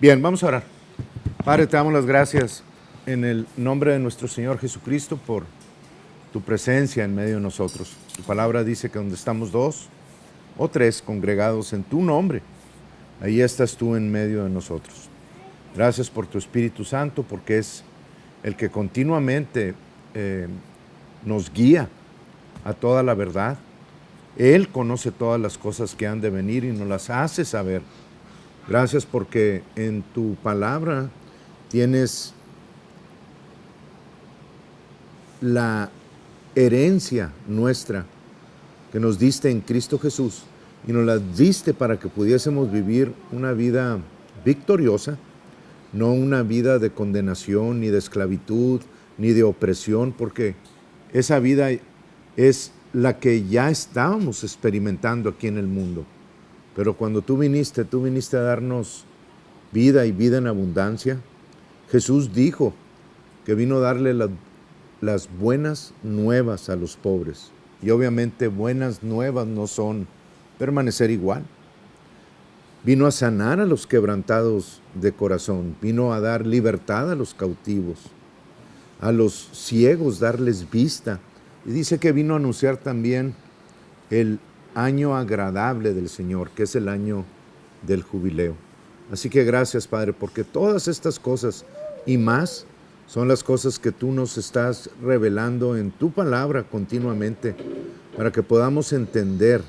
Bien, vamos a orar. Padre, te damos las gracias en el nombre de nuestro Señor Jesucristo por tu presencia en medio de nosotros. Tu palabra dice que donde estamos dos o tres congregados en tu nombre, ahí estás tú en medio de nosotros. Gracias por tu Espíritu Santo, porque es el que continuamente nos guía a toda la verdad. Él conoce todas las cosas que han de venir y nos las hace saber. Gracias porque en tu palabra tienes la herencia nuestra que nos diste en Cristo Jesús y nos la diste para que pudiésemos vivir una vida victoriosa, no una vida de condenación, ni de esclavitud, ni de opresión, porque esa vida es la que ya estábamos experimentando aquí en el mundo. Pero cuando tú viniste a darnos vida y vida en abundancia. Jesús dijo que vino a darle las buenas nuevas a los pobres. Y obviamente buenas nuevas no son permanecer igual. Vino a sanar a los quebrantados de corazón. Vino a dar libertad a los cautivos. A los ciegos darles vista. Y dice que vino a anunciar también el año agradable del Señor, que es el año del jubileo. Así que gracias, Padre, porque todas estas cosas y más son las cosas que tú nos estás revelando en tu palabra continuamente, para que podamos entender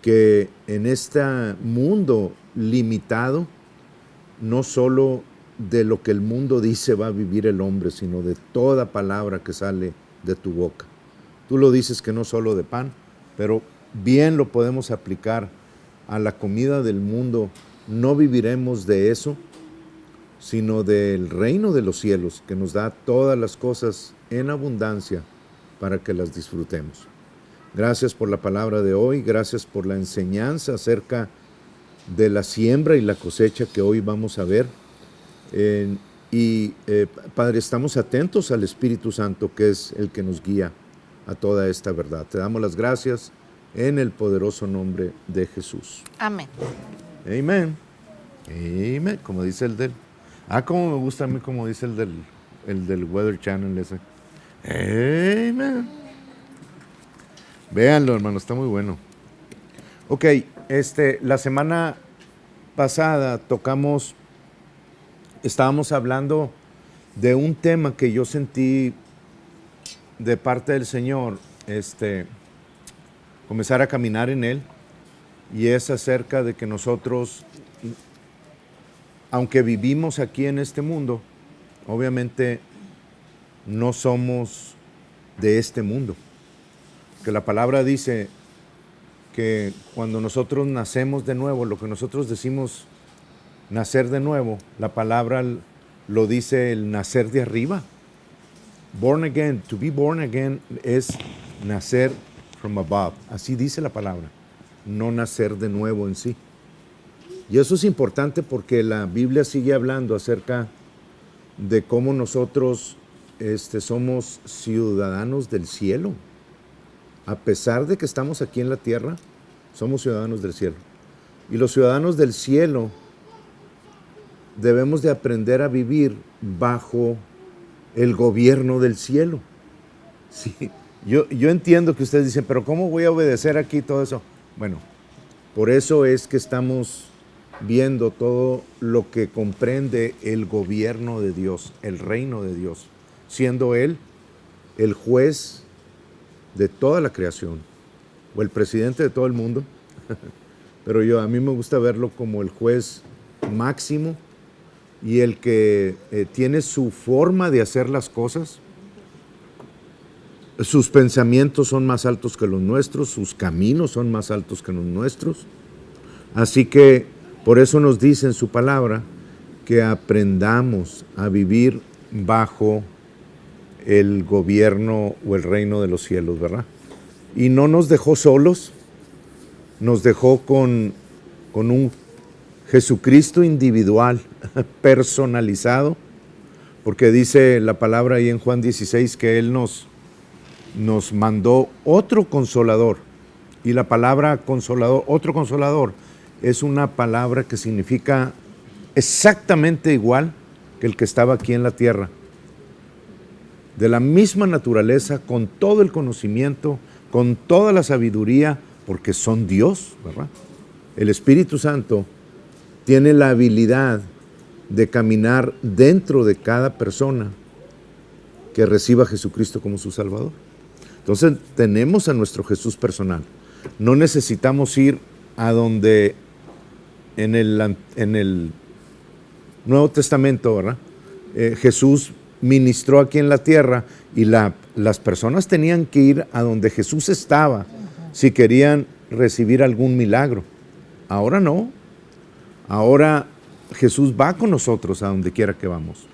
que en este mundo limitado, no solo de lo que el mundo dice va a vivir el hombre, sino de toda palabra que sale de tu boca. Tú lo dices que no solo de pan, pero bien lo podemos aplicar a la comida del mundo. No viviremos de eso, sino del reino de los cielos, que nos da todas las cosas en abundancia para que las disfrutemos. Gracias por la palabra de hoy, gracias por la enseñanza acerca de la siembra y la cosecha que hoy vamos a ver. Padre, estamos atentos al Espíritu Santo, que es el que nos guía a toda esta verdad. Te damos las gracias en el poderoso nombre de Jesús. Amén. Amén. Amén. Como dice el del... cómo me gusta a mí como dice el del Weather Channel ese. Amén. Véanlo, hermano, está muy bueno. Ok, la semana pasada estábamos hablando de un tema que yo sentí de parte del Señor, comenzar a caminar en él, y es acerca de que nosotros, aunque vivimos aquí en este mundo, obviamente no somos de este mundo. Que la palabra dice que cuando nosotros nacemos de nuevo, lo que nosotros decimos nacer de nuevo, la palabra lo dice el nacer de arriba. Born again, to be born again es nacer from above. Así dice la palabra, no nacer de nuevo en sí. Y eso es importante porque la Biblia sigue hablando acerca de cómo nosotros somos ciudadanos del cielo. A pesar de que estamos aquí en la tierra, somos ciudadanos del cielo. Y los ciudadanos del cielo debemos de aprender a vivir bajo el gobierno del cielo. Sí, yo entiendo que ustedes dicen, pero ¿cómo voy a obedecer aquí todo eso? Bueno, por eso es que estamos viendo todo lo que comprende el gobierno de Dios, el reino de Dios, siendo Él el juez de toda la creación, o el presidente de todo el mundo, pero a mí me gusta verlo como el juez máximo y el que tiene su forma de hacer las cosas. Sus pensamientos son más altos que los nuestros, sus caminos son más altos que los nuestros. Así que por eso nos dice en su palabra que aprendamos a vivir bajo el gobierno o el reino de los cielos, ¿verdad? Y no nos dejó solos, nos dejó con un Jesucristo individual, personalizado, porque dice la palabra ahí en Juan 16 que Él nos mandó otro consolador. Y la palabra consolador, otro consolador, es una palabra que significa exactamente igual que el que estaba aquí en la tierra. De la misma naturaleza, con todo el conocimiento, con toda la sabiduría, porque son Dios, ¿verdad? El Espíritu Santo tiene la habilidad de caminar dentro de cada persona que reciba a Jesucristo como su Salvador. Entonces tenemos a nuestro Jesús personal. No necesitamos ir a donde en el Nuevo Testamento, ¿verdad? Jesús ministró aquí en la tierra y las personas tenían que ir a donde Jesús estaba si querían recibir algún milagro. Ahora no. Ahora Jesús va con nosotros a donde quiera que vamos.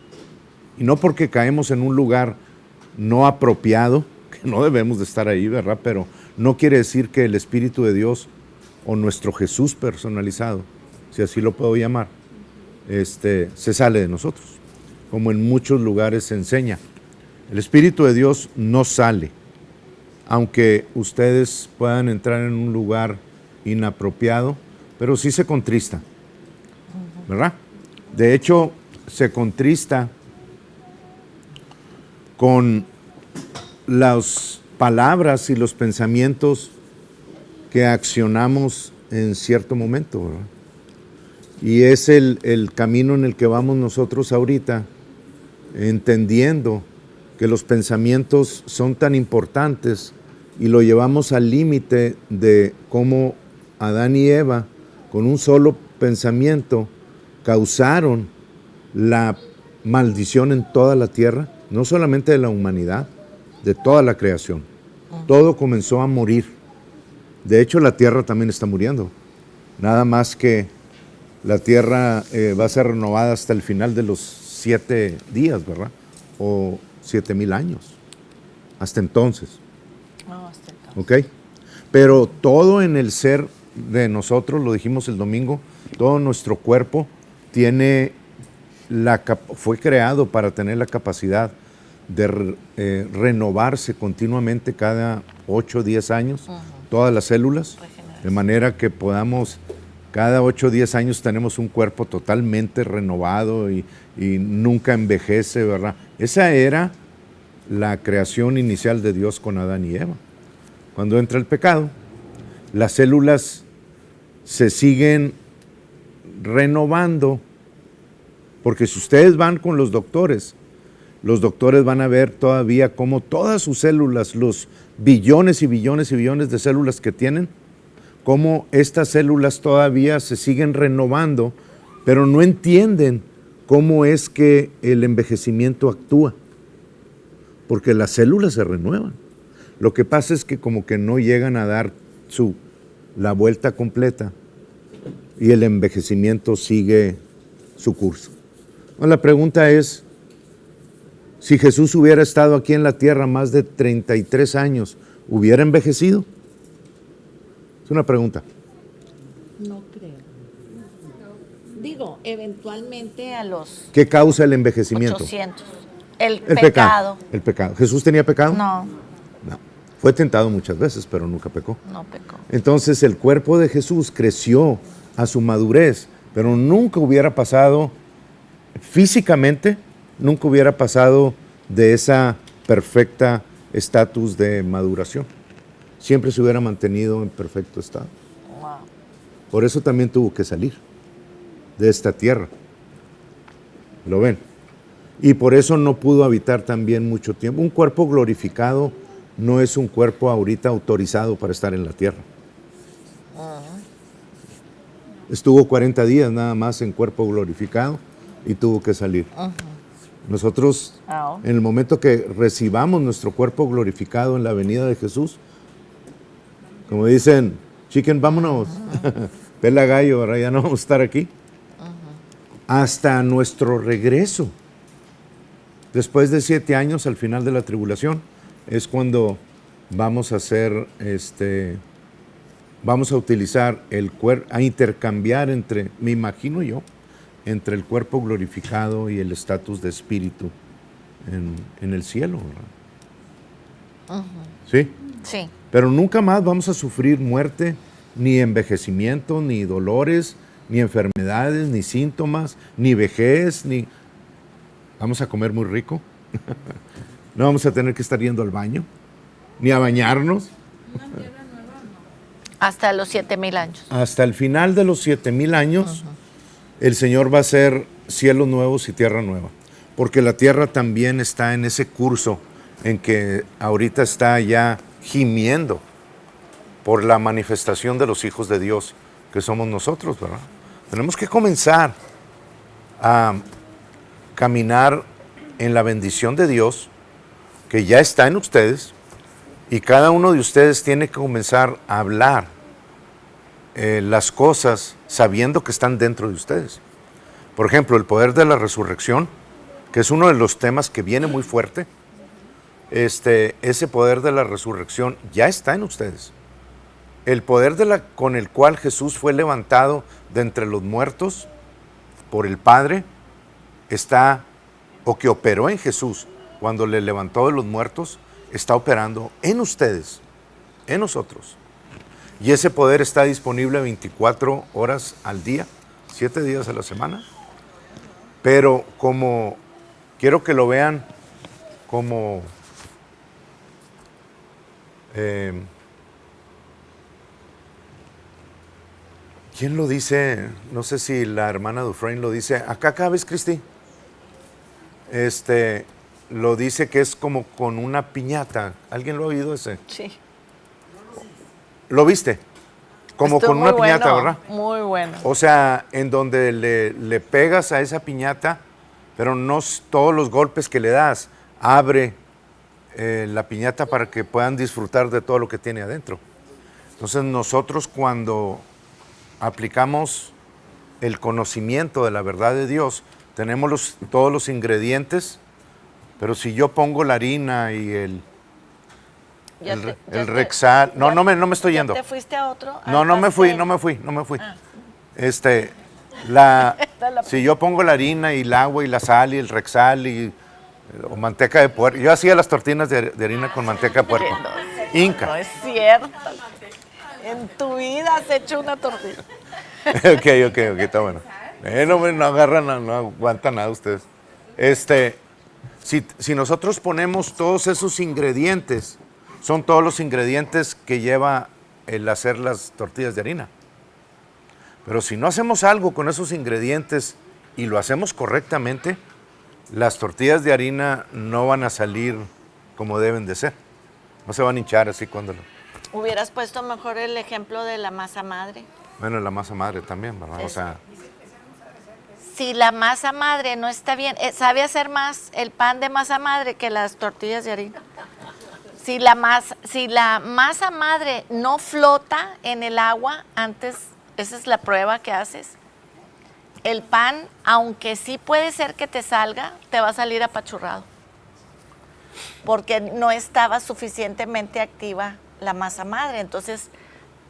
Y no porque caemos en un lugar no apropiado, que no debemos de estar ahí, ¿verdad? Pero no quiere decir que el Espíritu de Dios o nuestro Jesús personalizado, si así lo puedo llamar, se sale de nosotros, como en muchos lugares se enseña. El Espíritu de Dios no sale, aunque ustedes puedan entrar en un lugar inapropiado, pero sí se contrista, ¿verdad? De hecho, se contrista con las palabras y los pensamientos que accionamos en cierto momento, ¿verdad? Y es el camino en el que vamos nosotros ahorita, entendiendo que los pensamientos son tan importantes y lo llevamos al límite de cómo Adán y Eva, con un solo pensamiento, causaron la maldición en toda la tierra, no solamente de la humanidad, de toda la creación. Todo comenzó a morir. De hecho, la tierra también está muriendo. Nada más que la tierra va a ser renovada hasta el final de los 7 días, ¿verdad? O 7,000 años. Hasta entonces. Hasta entonces. ¿Ok? Pero todo en el ser de nosotros, lo dijimos el domingo, todo nuestro cuerpo fue creado para tener la capacidad de renovarse continuamente cada 8 o 10 años, todas las células, de manera que podamos, cada 8 o 10 años tenemos un cuerpo totalmente renovado y nunca envejece, ¿verdad? Esa era la creación inicial de Dios con Adán y Eva. Cuando entra el pecado, las células se siguen renovando, porque si ustedes van con los doctores van a ver todavía cómo todas sus células, los billones y billones y billones de células que tienen, cómo estas células todavía se siguen renovando, pero no entienden cómo es que el envejecimiento actúa, porque las células se renuevan. Lo que pasa es que como que no llegan a dar la vuelta completa y el envejecimiento sigue su curso. Bueno, la pregunta es, si Jesús hubiera estado aquí en la tierra más de 33 años, ¿hubiera envejecido? Es una pregunta. No creo. Digo, eventualmente a los... ¿Qué causa el envejecimiento? 800. El pecado. El pecado. ¿Jesús tenía pecado? No. No. Fue tentado muchas veces, pero nunca pecó. No pecó. Entonces el cuerpo de Jesús creció a su madurez, pero nunca hubiera pasado físicamente, nunca hubiera pasado de esa perfecta estatus de maduración. Siempre se hubiera mantenido en perfecto estado. Wow. Por eso también tuvo que salir de esta tierra. ¿Lo ven? Y por eso no pudo habitar también mucho tiempo. Un cuerpo glorificado no es un cuerpo ahorita autorizado para estar en la tierra. Estuvo 40 días nada más en cuerpo glorificado y tuvo que salir. Nosotros, en el momento que recibamos nuestro cuerpo glorificado en la venida de Jesús, como dicen, chicken, vámonos, pela gallo, ahora ya no vamos a estar aquí. Hasta nuestro regreso, después de 7 años al final de la tribulación, es cuando vamos a hacer, vamos a utilizar el cuerpo, a intercambiar entre, me imagino yo, entre el cuerpo glorificado y el estatus de espíritu en el cielo, ¿verdad? ¿Sí? Sí. Pero nunca más vamos a sufrir muerte, ni envejecimiento, ni dolores, ni enfermedades, ni síntomas, ni vejez, ni... Vamos a comer muy rico. No vamos a tener que estar yendo al baño, ni a bañarnos. Hasta los 7,000 años. Hasta el final de los 7,000 años, el Señor va a hacer cielos nuevos y tierra nueva. Porque la tierra también está en ese curso en que ahorita está ya gimiendo por la manifestación de los hijos de Dios, que somos nosotros, ¿verdad? Tenemos que comenzar a caminar en la bendición de Dios, que ya está en ustedes, y cada uno de ustedes tiene que comenzar a hablar las cosas sabiendo que están dentro de ustedes. Por ejemplo, el poder de la resurrección, que es uno de los temas que viene muy fuerte. Ese poder de la resurrección ya está en ustedes. El poder con el cual Jesús fue levantado de entre los muertos por el Padre está, o que operó en Jesús cuando le levantó de los muertos, está operando en ustedes, en nosotros. Y ese poder está disponible 24 horas al día, 7 días a la semana. Pero como quiero que lo vean como ¿quién lo dice? No sé si la hermana Dufresne lo dice. Acá cabes, Cristi. Lo dice que es como con una piñata. ¿Alguien lo ha oído ese? Sí. ¿Lo viste? Como Estuvo con una muy piñata, bueno, ¿verdad? Muy bueno. O sea, en donde le pegas a esa piñata, pero no todos los golpes que le das abre la piñata para que puedan disfrutar de todo lo que tiene adentro. Entonces nosotros cuando aplicamos el conocimiento de la verdad de Dios, tenemos todos los ingredientes, pero si yo pongo la harina y el Rexal, no me estoy yendo. ¿Te fuiste a otro? No me fui. Ah. Si yo pongo la harina y el agua y la sal y el Rexal o manteca de puerco, yo hacía las tortillas de harina con manteca de puerco. Inca. No es cierto. En tu vida has hecho una tortilla. Ok, está bueno. No agarran, no aguantan nada ustedes. Si nosotros ponemos todos esos ingredientes, son todos los ingredientes que lleva el hacer las tortillas de harina. Pero si no hacemos algo con esos ingredientes y lo hacemos correctamente, las tortillas de harina no van a salir como deben de ser. No se van a hinchar así cuando lo... Hubieras puesto mejor el ejemplo de la masa madre. Bueno, la masa madre también, ¿verdad? O sea... Si la masa madre no está bien, sabe hacer más el pan de masa madre que las tortillas de harina. Si la masa madre no flota en el agua antes, esa es la prueba que haces, el pan, aunque sí puede ser que te salga, te va a salir apachurrado. Porque no estaba suficientemente activa la masa madre. Entonces,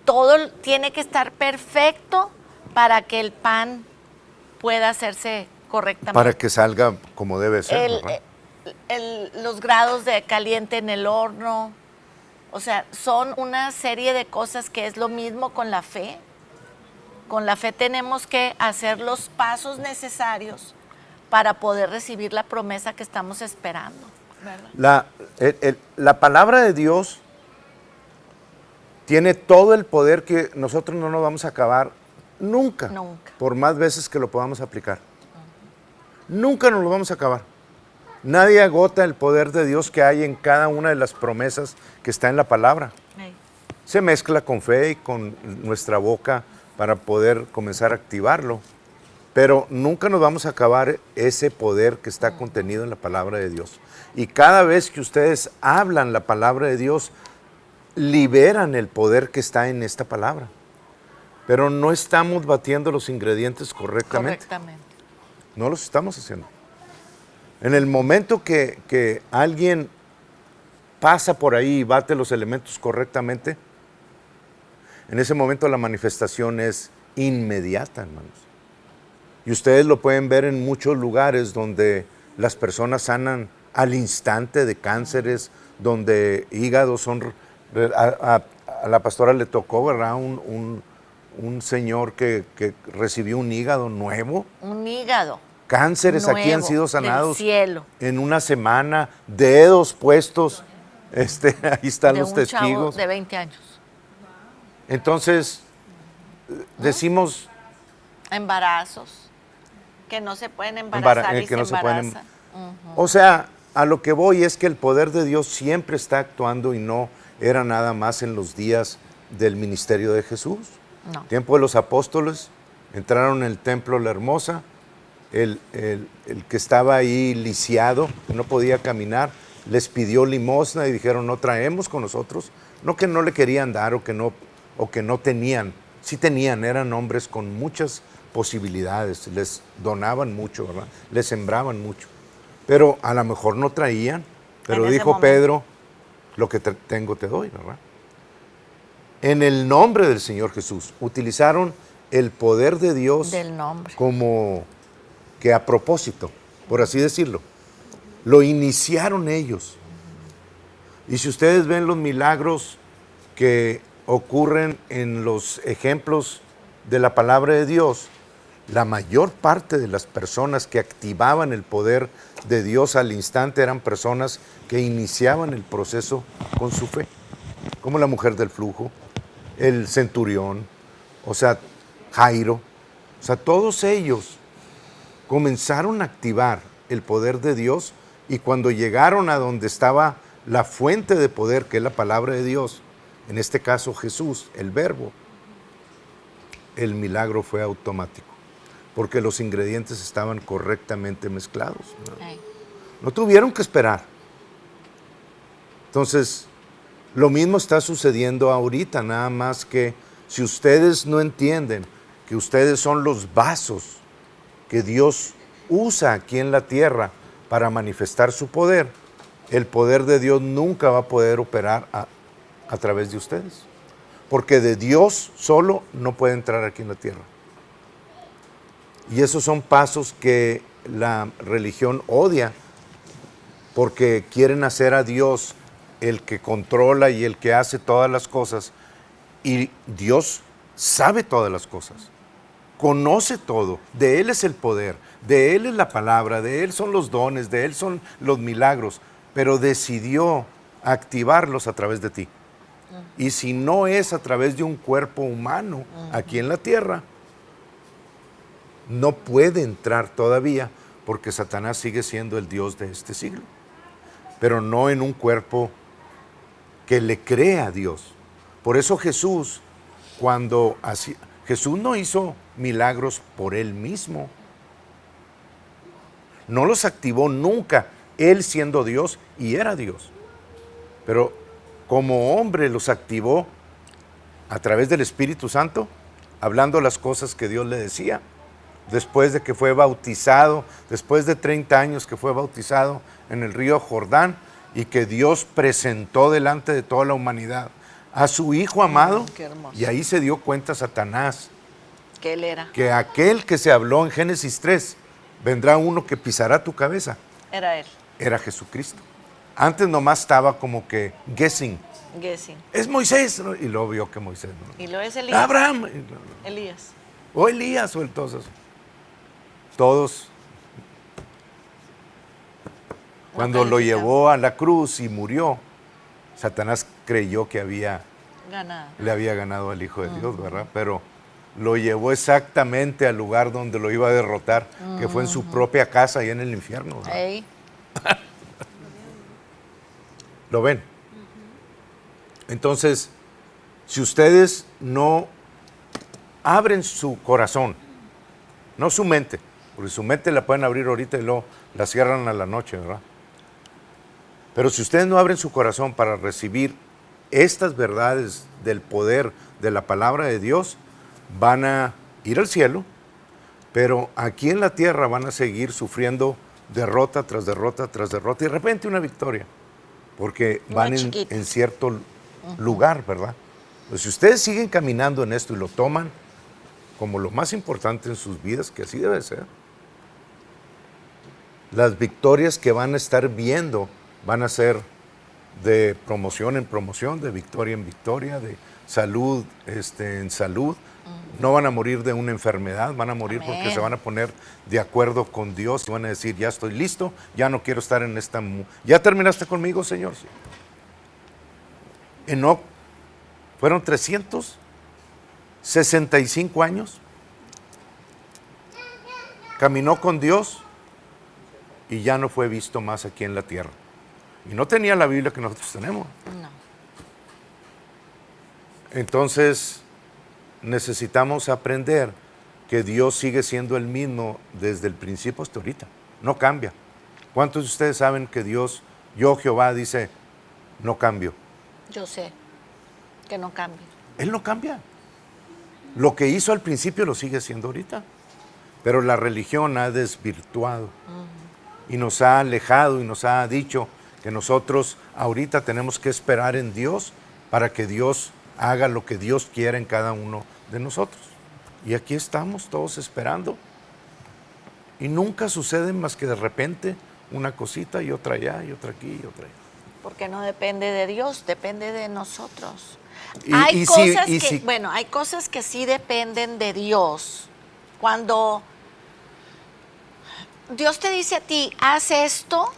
todo tiene que estar perfecto para que el pan pueda hacerse correctamente. Para que salga como debe ser, los grados de caliente en el horno, o sea, son una serie de cosas que es lo mismo con la fe. Con la fe tenemos que hacer los pasos necesarios para poder recibir la promesa que estamos esperando, ¿verdad? La palabra de Dios tiene todo el poder que nosotros no nos vamos a acabar nunca. Por más veces que lo podamos aplicar. Nunca nos lo vamos a acabar. Nadie agota el poder de Dios que hay en cada una de las promesas que está en la palabra. Se mezcla con fe y con nuestra boca para poder comenzar a activarlo. Pero nunca nos vamos a acabar ese poder que está contenido en la palabra de Dios. Y cada vez que ustedes hablan la palabra de Dios, liberan el poder que está en esta palabra. Pero no estamos batiendo los ingredientes correctamente. No los estamos haciendo. En el momento que alguien pasa por ahí y bate los elementos correctamente, en ese momento la manifestación es inmediata, hermanos. Y ustedes lo pueden ver en muchos lugares donde las personas sanan al instante de cánceres, donde hígados son... A la pastora le tocó, ¿verdad? un señor que recibió un hígado nuevo. Un hígado. Cánceres Nuevo, aquí han sido del sanados cielo. en una semana, dedos puestos, ahí están De los un testigos. chavo de 20 años. Entonces, decimos, Embarazos. Que no se pueden embarazar y que no se se pueden embarazan. o sea, a lo que voy es que el poder de Dios siempre está actuando y no era nada más en los días del ministerio de Jesús. No. Tiempo de los apóstoles, entraron en el templo La Hermosa, el que estaba ahí lisiado, que no podía caminar, les pidió limosna y dijeron, no traemos con nosotros. No que no le querían dar o que no tenían, sí tenían, eran hombres con muchas posibilidades, les donaban mucho, ¿verdad? Les sembraban mucho. Pero a lo mejor no traían, pero En ese dijo momento. Pedro, lo que tengo te doy, ¿verdad? En el nombre del Señor Jesús, utilizaron el poder de Dios Del nombre. como que a propósito, por así decirlo. Lo iniciaron ellos. Y si ustedes ven los milagros que ocurren en los ejemplos de la palabra de Dios, la mayor parte de las personas que activaban el poder de Dios al instante eran personas que iniciaban el proceso con su fe, como la mujer del flujo, el centurión, o sea, Jairo, o sea, todos ellos comenzaron a activar el poder de Dios y cuando llegaron a donde estaba la fuente de poder, que es la palabra de Dios, en este caso Jesús, el verbo, el milagro fue automático, porque los ingredientes estaban correctamente mezclados. No tuvieron que esperar. Entonces, lo mismo está sucediendo ahorita, nada más que si ustedes no entienden que ustedes son los vasos que Dios usa aquí en la tierra para manifestar su poder, el poder de Dios nunca va a poder operar a través de ustedes. Porque de Dios solo no puede entrar aquí en la tierra. Y esos son pasos que la religión odia, porque quieren hacer a Dios el que controla y el que hace todas las cosas. Y Dios sabe todas las cosas, conoce todo, de Él es el poder, de Él es la palabra, de Él son los dones, de Él son los milagros, pero decidió activarlos a través de ti. Y si no es a través de un cuerpo humano aquí en la tierra, no puede entrar todavía, porque Satanás sigue siendo el Dios de este siglo, pero no en un cuerpo que le crea a Dios. Por eso Jesús, Jesús no hizo milagros por Él mismo, no los activó nunca, Él siendo Dios y era Dios, pero como hombre los activó a través del Espíritu Santo, hablando las cosas que Dios le decía. Después de que fue bautizado, después de 30 años que fue bautizado en el río Jordán y que Dios presentó delante de toda la humanidad a su Hijo amado, qué hermoso. y ahí se dio cuenta Satanás Que él era. que aquel que se habló en Génesis 3, vendrá uno que pisará tu cabeza, Era él. era Jesucristo. Antes nomás estaba como que guessing. Es Moisés, ¿no? Y luego vio que Moisés no. Y lo es Elías. Abraham. Elías. O Elías o el todos. Cuando lo llevó a la cruz y murió, Satanás creyó que le había ganado al Hijo de Dios, ¿verdad? Pero lo llevó exactamente al lugar donde lo iba a derrotar, que fue en su propia casa y en el infierno, ¿verdad? Ey. ¿Lo ven? Entonces, si ustedes no abren su corazón, no su mente, porque su mente la pueden abrir ahorita y luego la cierran a la noche, ¿verdad? Pero si ustedes no abren su corazón para recibir estas verdades del poder de la palabra de Dios, van a ir al cielo, pero aquí en la tierra van a seguir sufriendo derrota tras derrota tras derrota y de repente una victoria, porque van en cierto lugar, ¿verdad? Pues si ustedes siguen caminando en esto y lo toman como lo más importante en sus vidas, que así debe ser, las victorias que van a estar viendo van a ser de promoción en promoción, de victoria en victoria, de salud en salud, No van a morir de una enfermedad, van a morir Amén. porque se van a poner de acuerdo con Dios y van a decir, ya estoy listo, ya no quiero estar en esta... ¿Ya terminaste conmigo, Señor? Sí. Enoc fueron 365 años. Caminó con Dios y ya no fue visto más aquí en la tierra. Y no tenía la Biblia que nosotros tenemos. No. Entonces, necesitamos aprender que Dios sigue siendo el mismo desde el principio hasta ahorita. No cambia. ¿Cuántos de ustedes saben que Dios, yo Jehová, dice, no cambio? Yo sé que no cambia. Él no cambia. Lo que hizo al principio lo sigue haciendo ahorita. Pero la religión ha desvirtuado y nos ha alejado y nos ha dicho que nosotros ahorita tenemos que esperar en Dios para que Dios haga lo que Dios quiera en cada uno de nosotros. Y aquí estamos todos esperando. Y nunca sucede más que de repente una cosita y otra allá y otra aquí y otra allá. Porque no depende de Dios, depende de nosotros. Y- Hay y cosas si- y que, si- bueno, hay cosas que sí dependen de Dios. Cuando Dios te dice a ti, haz esto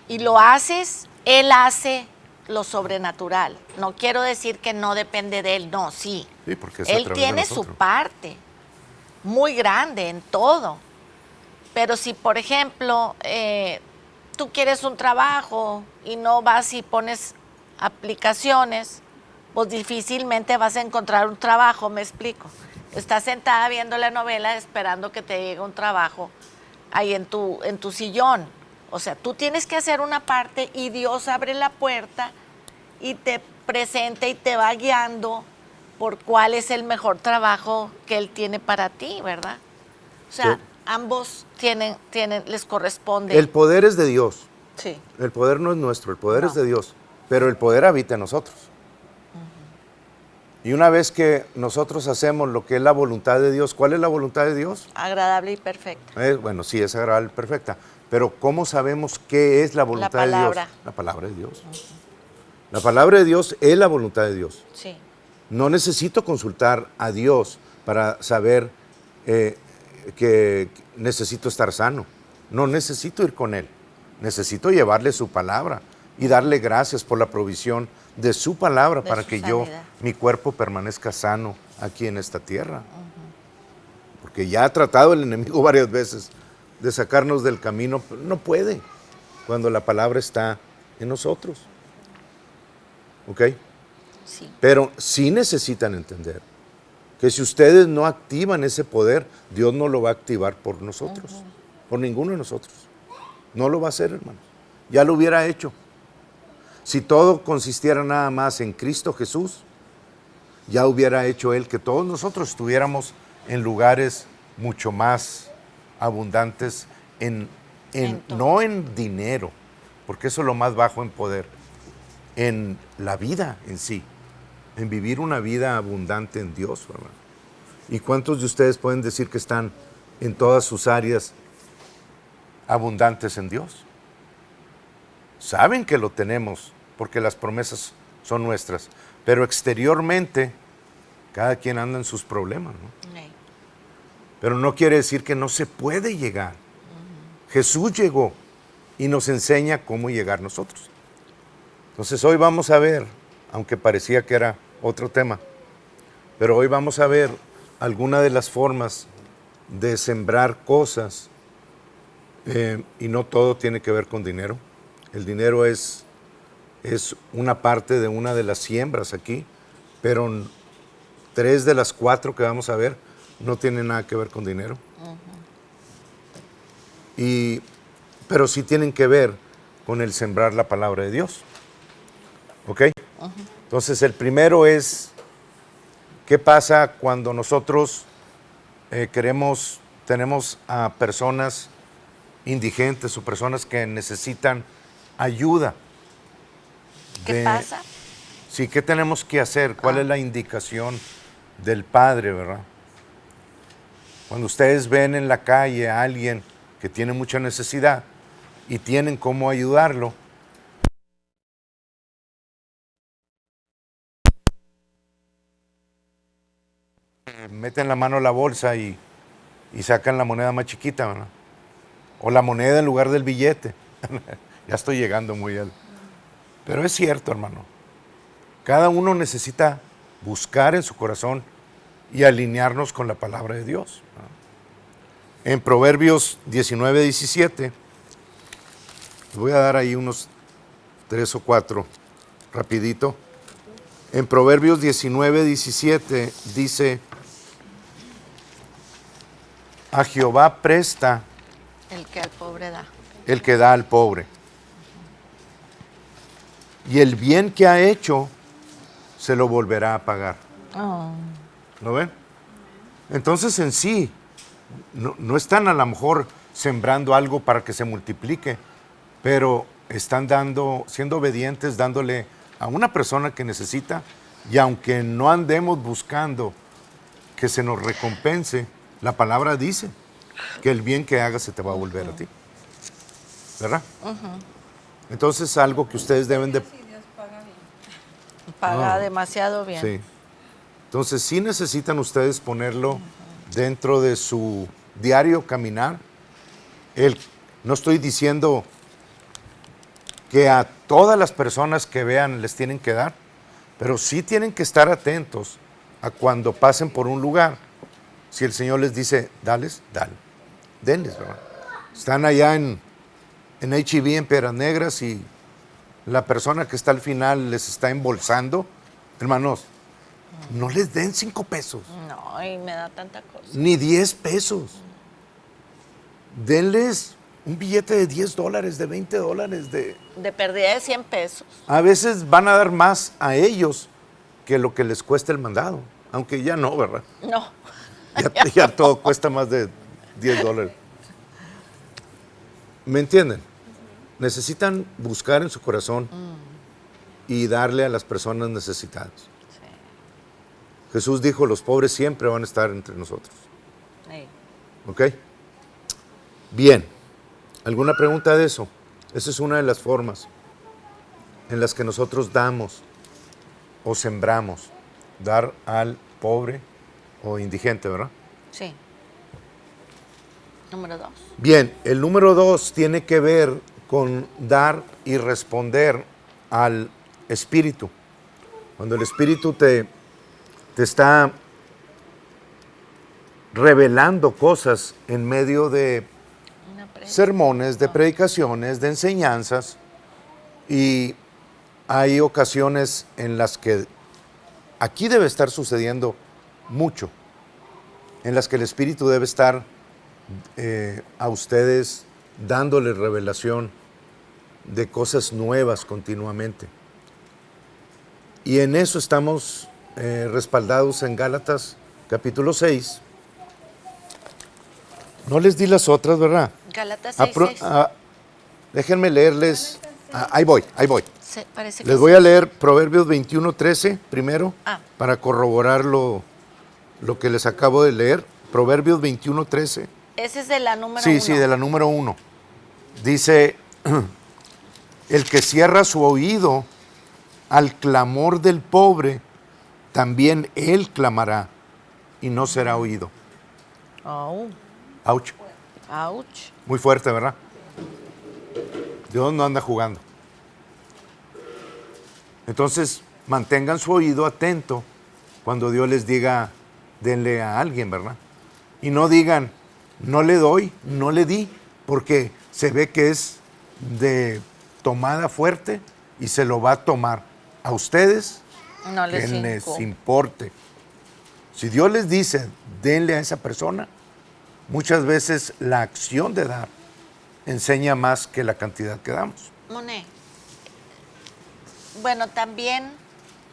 y lo haces, Él hace lo sobrenatural. No quiero decir que no depende de Él, no, sí. Sí, porque es a Él través de tiene su nosotros. parte muy grande en todo. Pero si, por ejemplo, tú quieres un trabajo y no vas y pones aplicaciones, pues difícilmente vas a encontrar un trabajo, me explico. Estás sentada viendo la novela esperando que te llegue un trabajo ahí en tu sillón. O sea, tú tienes que hacer una parte y Dios abre la puerta y te presenta y te va guiando por cuál es el mejor trabajo que Él tiene para ti, ¿verdad? O sea, Sí. ambos les corresponde. El poder es de Dios. Sí. El poder no es nuestro, el poder No. es de Dios. Pero el poder habita en nosotros. Y una vez que nosotros hacemos lo que es la voluntad de Dios, ¿cuál es la voluntad de Dios? Agradable y perfecto. Bueno, sí, es agradable, perfecta. Pero ¿cómo sabemos qué es la voluntad de Dios? palabra. La palabra de Dios. La palabra de Dios es la voluntad de Dios. Sí. No necesito consultar a Dios para saber que necesito estar sano. No necesito ir con Él. Necesito llevarle su palabra y darle gracias por la provisión de su palabra De para su que sanidad. mi cuerpo permanezca sano aquí en esta tierra. Porque ya ha tratado el enemigo varias veces de sacarnos del camino, pero no puede cuando la palabra está en nosotros. ¿Ok? Sí. Pero sí necesitan entender que si ustedes no activan ese poder, Dios no lo va a activar por nosotros, por ninguno de nosotros. No lo va a hacer, hermanos. Ya lo hubiera hecho. Si todo consistiera nada más en Cristo Jesús, ya hubiera hecho Él que todos nosotros estuviéramos en lugares mucho más abundantes En todo. no en dinero, porque eso es lo más bajo en poder, en la vida en sí, en vivir una vida abundante en Dios, hermano. ¿Y cuántos de ustedes pueden decir que están en todas sus áreas abundantes en Dios? Saben que lo tenemos porque las promesas son nuestras, pero exteriormente cada quien anda en sus problemas, ¿no? Sí. Pero no quiere decir que no se puede llegar. Jesús llegó y nos enseña cómo llegar nosotros. Entonces hoy vamos a ver, aunque parecía que era otro tema, pero hoy vamos a ver algunas de las formas de sembrar cosas y no todo tiene que ver con dinero. El dinero es una parte de una de las siembras aquí, pero 3 de las 4 que vamos a ver no tienen nada que ver con dinero. Pero sí tienen que ver con el sembrar la palabra de Dios. ¿Ok? Entonces el primero es, ¿qué pasa cuando nosotros tenemos a personas indigentes o personas que necesitan ayuda? ¿Qué pasa? Sí, ¿qué tenemos que hacer? ¿Cuál es la indicación del Padre, verdad? Cuando ustedes ven en la calle a alguien que tiene mucha necesidad y tienen cómo ayudarlo, meten la mano a la bolsa y sacan la moneda más chiquita, ¿verdad? O la moneda en lugar del billete. Ya estoy llegando muy al... Pero es cierto, hermano. Cada uno necesita buscar en su corazón y alinearnos con la palabra de Dios. En Proverbios 19:17, voy a dar ahí unos 3 o 4 rapidito. En Proverbios 19:17 dice: a Jehová presta El que al pobre da. el que da al pobre, y el bien que ha hecho se lo volverá a pagar. Oh. ¿Lo ven? Entonces en sí, no están a lo mejor sembrando algo para que se multiplique, pero están siendo obedientes, dándole a una persona que necesita, y aunque no andemos buscando que se nos recompense, la palabra dice que el bien que hagas se te va a volver a ti. ¿Verdad? Entonces, algo que ustedes deben de... Paga demasiado bien. Sí. Entonces, sí necesitan ustedes ponerlo dentro de su diario caminar. No estoy diciendo que a todas las personas que vean les tienen que dar, pero sí tienen que estar atentos a cuando pasen por un lugar. Si el Señor les dice, dales, dale. Denles, ¿verdad? Están allá en H-E-B, en Piedras Negras, y la persona que está al final les está embolsando. Hermanos, no les den 5 pesos. No, y me da tanta cosa. Ni 10 pesos. Denles un billete de $10, de $20, De pérdida de 100 pesos. A veces van a dar más a ellos que lo que les cuesta el mandado. Aunque ya no, ¿verdad? No. Ya todo cuesta más de $10. ¿Me entienden? Necesitan buscar en su corazón y darle a las personas necesitadas. Sí. Jesús dijo, los pobres siempre van a estar entre nosotros. Sí. ¿Ok? Bien. ¿Alguna pregunta de eso? Esa es una de las formas en las que nosotros damos o sembramos. Dar al pobre o indigente, ¿verdad? Sí. Número 2. Bien, el número 2 tiene que ver con dar y responder al Espíritu. Cuando el Espíritu te está revelando cosas en medio de sermones, de predicaciones, de enseñanzas, y hay ocasiones en las que aquí debe estar sucediendo mucho, en las que el Espíritu debe estar a ustedes dándoles revelación de cosas nuevas continuamente. Y en eso estamos respaldados en Gálatas capítulo 6. No les di las otras, ¿verdad? Gálatas 6. Déjenme leerles. Ahí voy. Parece que Les voy a leer Proverbios 21:13 primero, Ah. para corroborar lo que les acabo de leer. Proverbios 21:13. Ese es de la número 1. Sí, de la número 1. Dice, el que cierra su oído al clamor del pobre, también él clamará y no será oído. Oh, Ouch. ouch. Muy fuerte, ¿verdad? Dios no anda jugando. Entonces, mantengan su oído atento cuando Dios les diga, denle a alguien, ¿verdad? Y no digan, no le doy, no le di, porque se ve que es de tomada fuerte y se lo va a tomar. A ustedes, No les que les cinco. importe. Si Dios les dice, denle a esa persona, muchas veces la acción de dar enseña más que la cantidad que damos. Moné. Bueno, también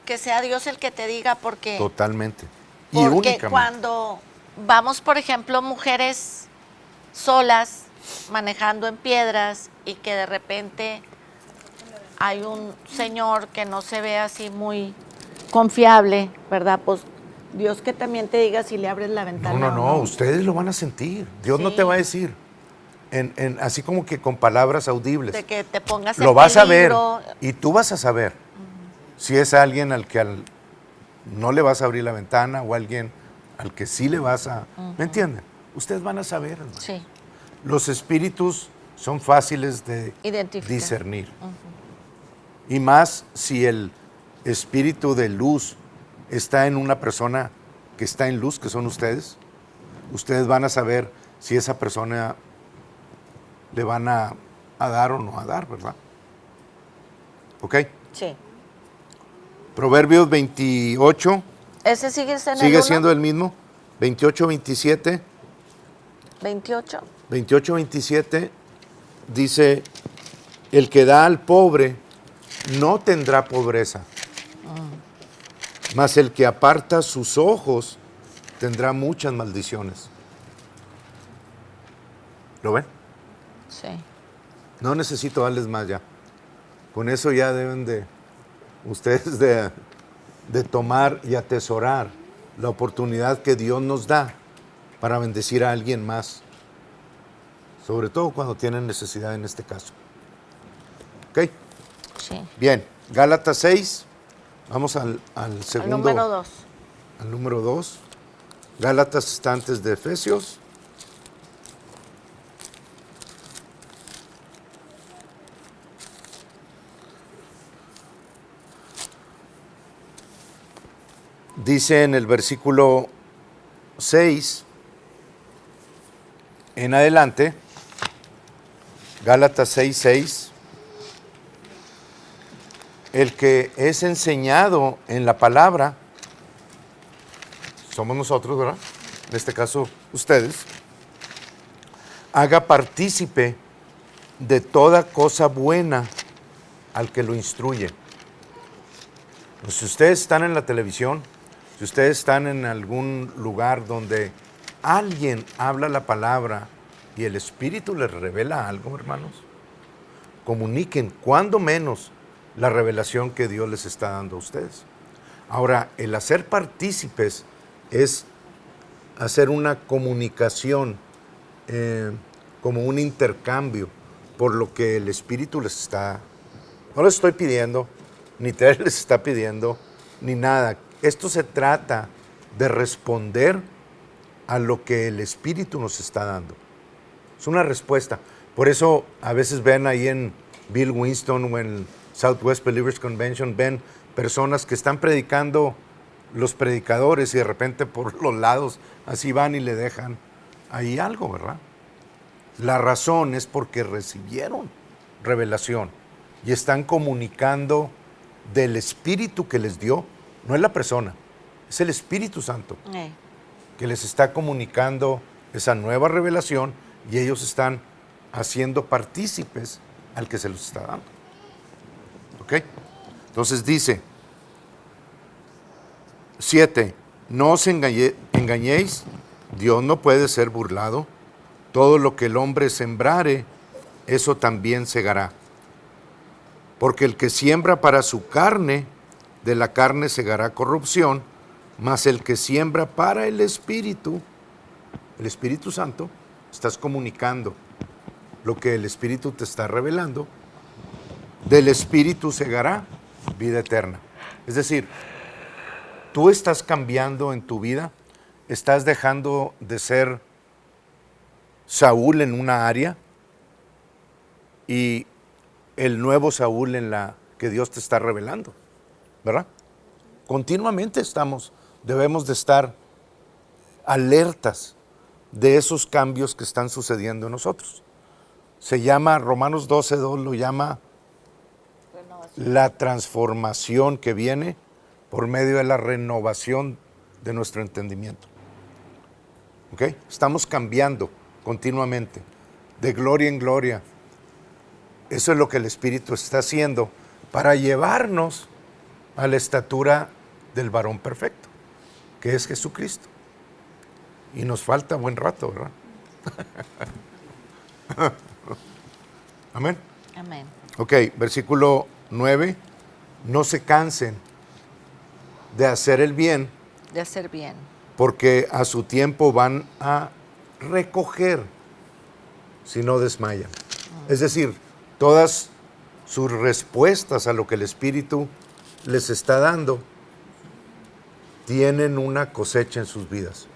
que sea Dios el que te diga, porque Totalmente. Y porque únicamente. cuando vamos, por ejemplo, mujeres solas manejando en piedras y que de repente hay un señor que no se ve así muy confiable, ¿verdad? Pues Dios que también te diga si le abres la ventana. No, o ustedes lo van a sentir. Dios no Sí. te va a decir, así como que con palabras audibles. De que te pongas Lo en vas a ver peligro. y tú vas a saber si es alguien al que no le vas a abrir la ventana o alguien al que sí le vas a... ¿Me entienden? Ustedes van a saber, hermano. Sí. Los espíritus son fáciles de Identificar. discernir. Y más si el espíritu de luz está en una persona que está en luz, que son ustedes. Ustedes van a saber si esa persona le van a dar o no a dar, ¿verdad? ¿Ok? Sí. Proverbios 28, ¿Ese sigue siendo sigue siendo el mismo. 28, 27. 28? 28, 27 dice, el que da al pobre no tendrá pobreza, mas el que aparta sus ojos tendrá muchas maldiciones. ¿Lo ven? Sí. No necesito darles más ya. Con eso ya deben de ustedes de tomar y atesorar la oportunidad que Dios nos da para bendecir a alguien más. Sobre todo cuando tienen necesidad en este caso. ¿Ok? Sí. Bien, Gálatas 6. Vamos al El segundo. número 2. Al número 2. Gálatas está antes de Efesios. Dice en el versículo 6 en adelante, Gálatas 6:6, el que es enseñado en la palabra, somos nosotros, ¿verdad? En este caso, ustedes, haga partícipe de toda cosa buena al que lo instruye. Pues, si ustedes están en la televisión, si ustedes están en algún lugar donde alguien habla la palabra y el Espíritu les revela algo, hermanos, comuniquen cuando menos la revelación que Dios les está dando a ustedes. Ahora, el hacer partícipes es hacer una comunicación, como un intercambio por lo que el Espíritu les está... No les estoy pidiendo, ni Ted les está pidiendo, ni nada. Esto se trata de responder a lo que el Espíritu nos está dando. Es una respuesta. Por eso a veces ven ahí en Bill Winston o en Southwest Believers Convention, ven personas que están predicando, los predicadores, y de repente por los lados así van y le dejan ahí algo, ¿verdad? La razón es porque recibieron revelación y están comunicando del Espíritu que les dio. No es la persona, es el Espíritu Santo que les está comunicando esa nueva revelación y ellos están haciendo partícipes al que se los está dando. ¿Ok? Entonces dice, 7, no os engañéis, Dios no puede ser burlado. Todo lo que el hombre sembrare, eso también segará. Porque el que siembra para su carne, de la carne segará corrupción, mas el que siembra para el Espíritu Santo, estás comunicando lo que el Espíritu te está revelando, del Espíritu segará vida eterna. Es decir, tú estás cambiando en tu vida, estás dejando de ser Saúl en una área y el nuevo Saúl en la que Dios te está revelando, ¿verdad? Continuamente debemos de estar alertas de esos cambios que están sucediendo en nosotros. Se llama, Romanos 12:2 lo llama la transformación que viene por medio de la renovación de nuestro entendimiento. ¿Ok? Estamos cambiando continuamente, de gloria en gloria. Eso es lo que el Espíritu está haciendo para llevarnos a la estatura del varón perfecto, que es Jesucristo. Y nos falta buen rato, ¿verdad? Amén. Amén. Ok, versículo 9. No se cansen de hacer el bien, De hacer bien. porque a su tiempo van a recoger si no desmayan. Es decir, todas sus respuestas a lo que el Espíritu les está dando tienen una cosecha en sus vidas.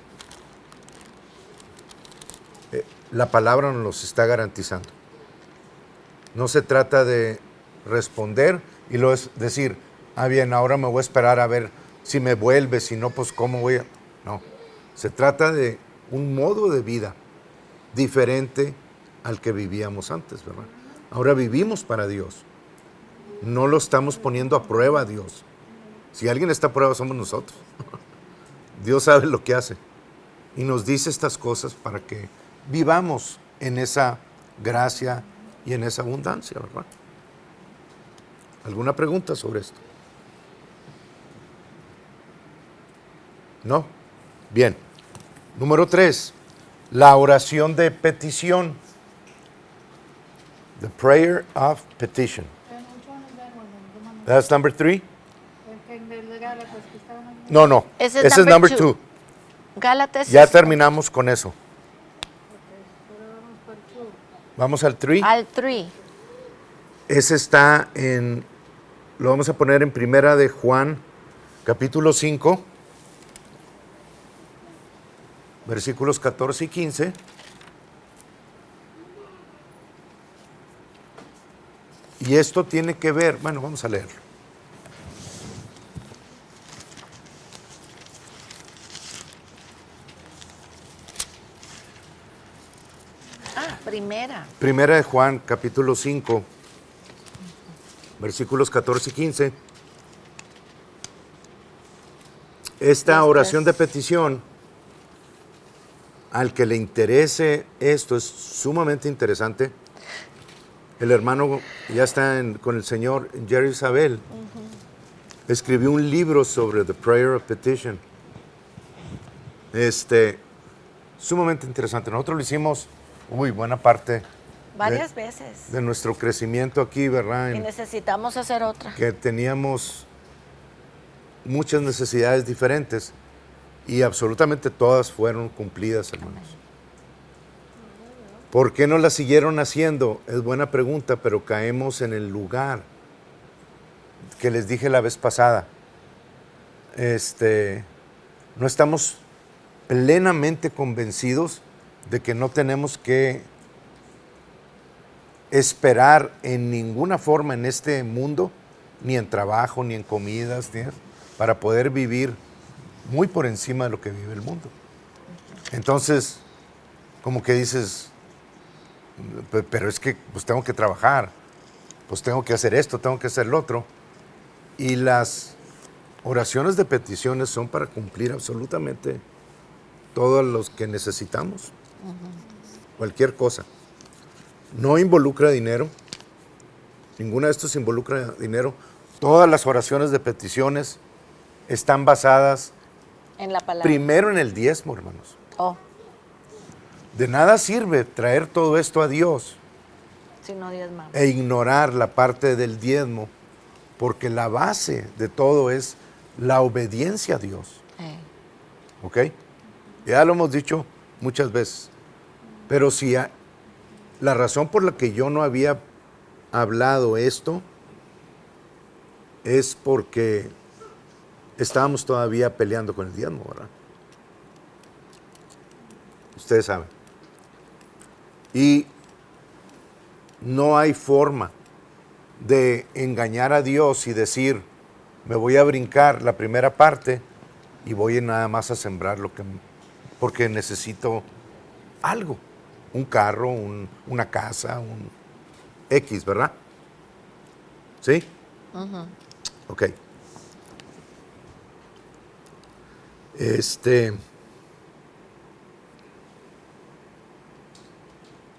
La palabra nos los está garantizando. No se trata de responder y luego es decir, bien, ahora me voy a esperar a ver si me vuelve, si no, pues cómo voy a... No, se trata de un modo de vida diferente al que vivíamos antes, ¿verdad? Ahora vivimos para Dios. No lo estamos poniendo a prueba a Dios. Si alguien está a prueba, somos nosotros. Dios sabe lo que hace. Y nos dice estas cosas para que vivamos en esa gracia y en esa abundancia, ¿verdad? ¿Alguna pregunta sobre esto? ¿No? Bien. Número 3, la oración de petición. The prayer of petition. That's number 3? No. Ese Ese es number 2. Gálatas. Ya terminamos con eso. Vamos al 3. Al 3. Ese está en, lo vamos a poner en Primera de Juan, capítulo 5, versículos 14 y 15. Y esto tiene que ver, bueno, vamos a leerlo. Primera de Juan, capítulo 5, versículos 14 y 15. Esta oración de petición, al que le interese esto, es sumamente interesante. El hermano ya está con el señor Jerry Isabel. Escribió un libro sobre The Prayer of Petition. Sumamente interesante. Nosotros lo hicimos, buena parte. Varias veces. De nuestro crecimiento aquí, ¿verdad? Y necesitamos hacer otra. Que teníamos muchas necesidades diferentes y absolutamente todas fueron cumplidas, hermanos. ¿Por qué no las siguieron haciendo? Es buena pregunta, pero caemos en el lugar que les dije la vez pasada. No estamos plenamente convencidos de que no tenemos que esperar en ninguna forma en este mundo, ni en trabajo, ni en comidas, para poder vivir muy por encima de lo que vive el mundo. Entonces, como que dices, pero es que pues tengo que trabajar, pues tengo que hacer esto, tengo que hacer lo otro. Y las oraciones de peticiones son para cumplir absolutamente todos los que necesitamos. Cualquier cosa. No involucra dinero. Ninguna de estos involucra dinero. Todas las oraciones de peticiones están basadas en la palabra. Primero en el diezmo, hermanos. Oh. De nada sirve traer todo esto a Dios si no diezmamos e ignorar la parte del diezmo, porque la base de todo es la obediencia a Dios. ¿Ok? Ya lo hemos dicho muchas veces. Pero si la razón por la que yo no había hablado esto es porque estábamos todavía peleando con el diezmo, ¿verdad? Ustedes saben. Y no hay forma de engañar a Dios y decir, me voy a brincar la primera parte y voy nada más a sembrar porque necesito algo, un carro, una casa, un X, ¿verdad? ¿Sí? Ok.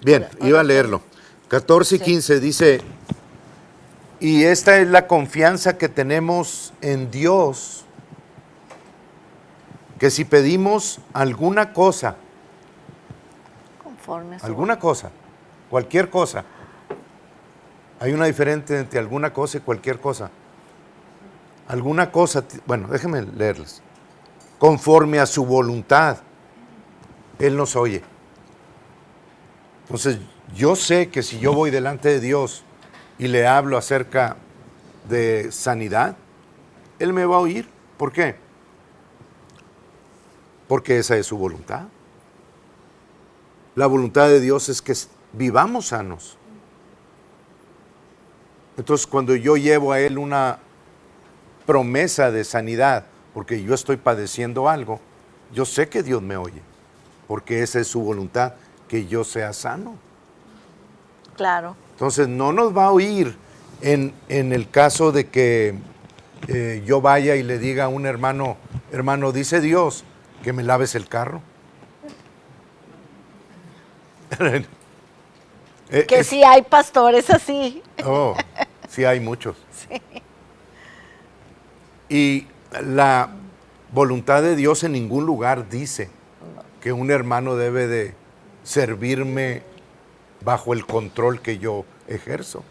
Bien, iba a leerlo. 14 y 15 dice, y esta es la confianza que tenemos en Dios, que si pedimos alguna cosa, alguna cosa, cualquier cosa, hay una diferencia entre alguna cosa y cualquier cosa. Alguna cosa, bueno, déjenme leerles. Conforme a su voluntad, Él nos oye. Entonces, yo sé que si yo voy delante de Dios y le hablo acerca de sanidad, Él me va a oír. ¿Por qué? porque esa es su voluntad. La voluntad de Dios es que vivamos sanos. Entonces, cuando yo llevo a Él una promesa de sanidad, porque yo estoy padeciendo algo, yo sé que Dios me oye, porque esa es su voluntad, que yo sea sano. Claro. Entonces, no nos va a oír en el caso de que yo vaya y le diga a un hermano, hermano, dice Dios que me laves el carro. Que sí hay pastores así. Oh, sí hay muchos. Sí. Y la voluntad de Dios en ningún lugar dice que un hermano debe de servirme bajo el control que yo ejerzo.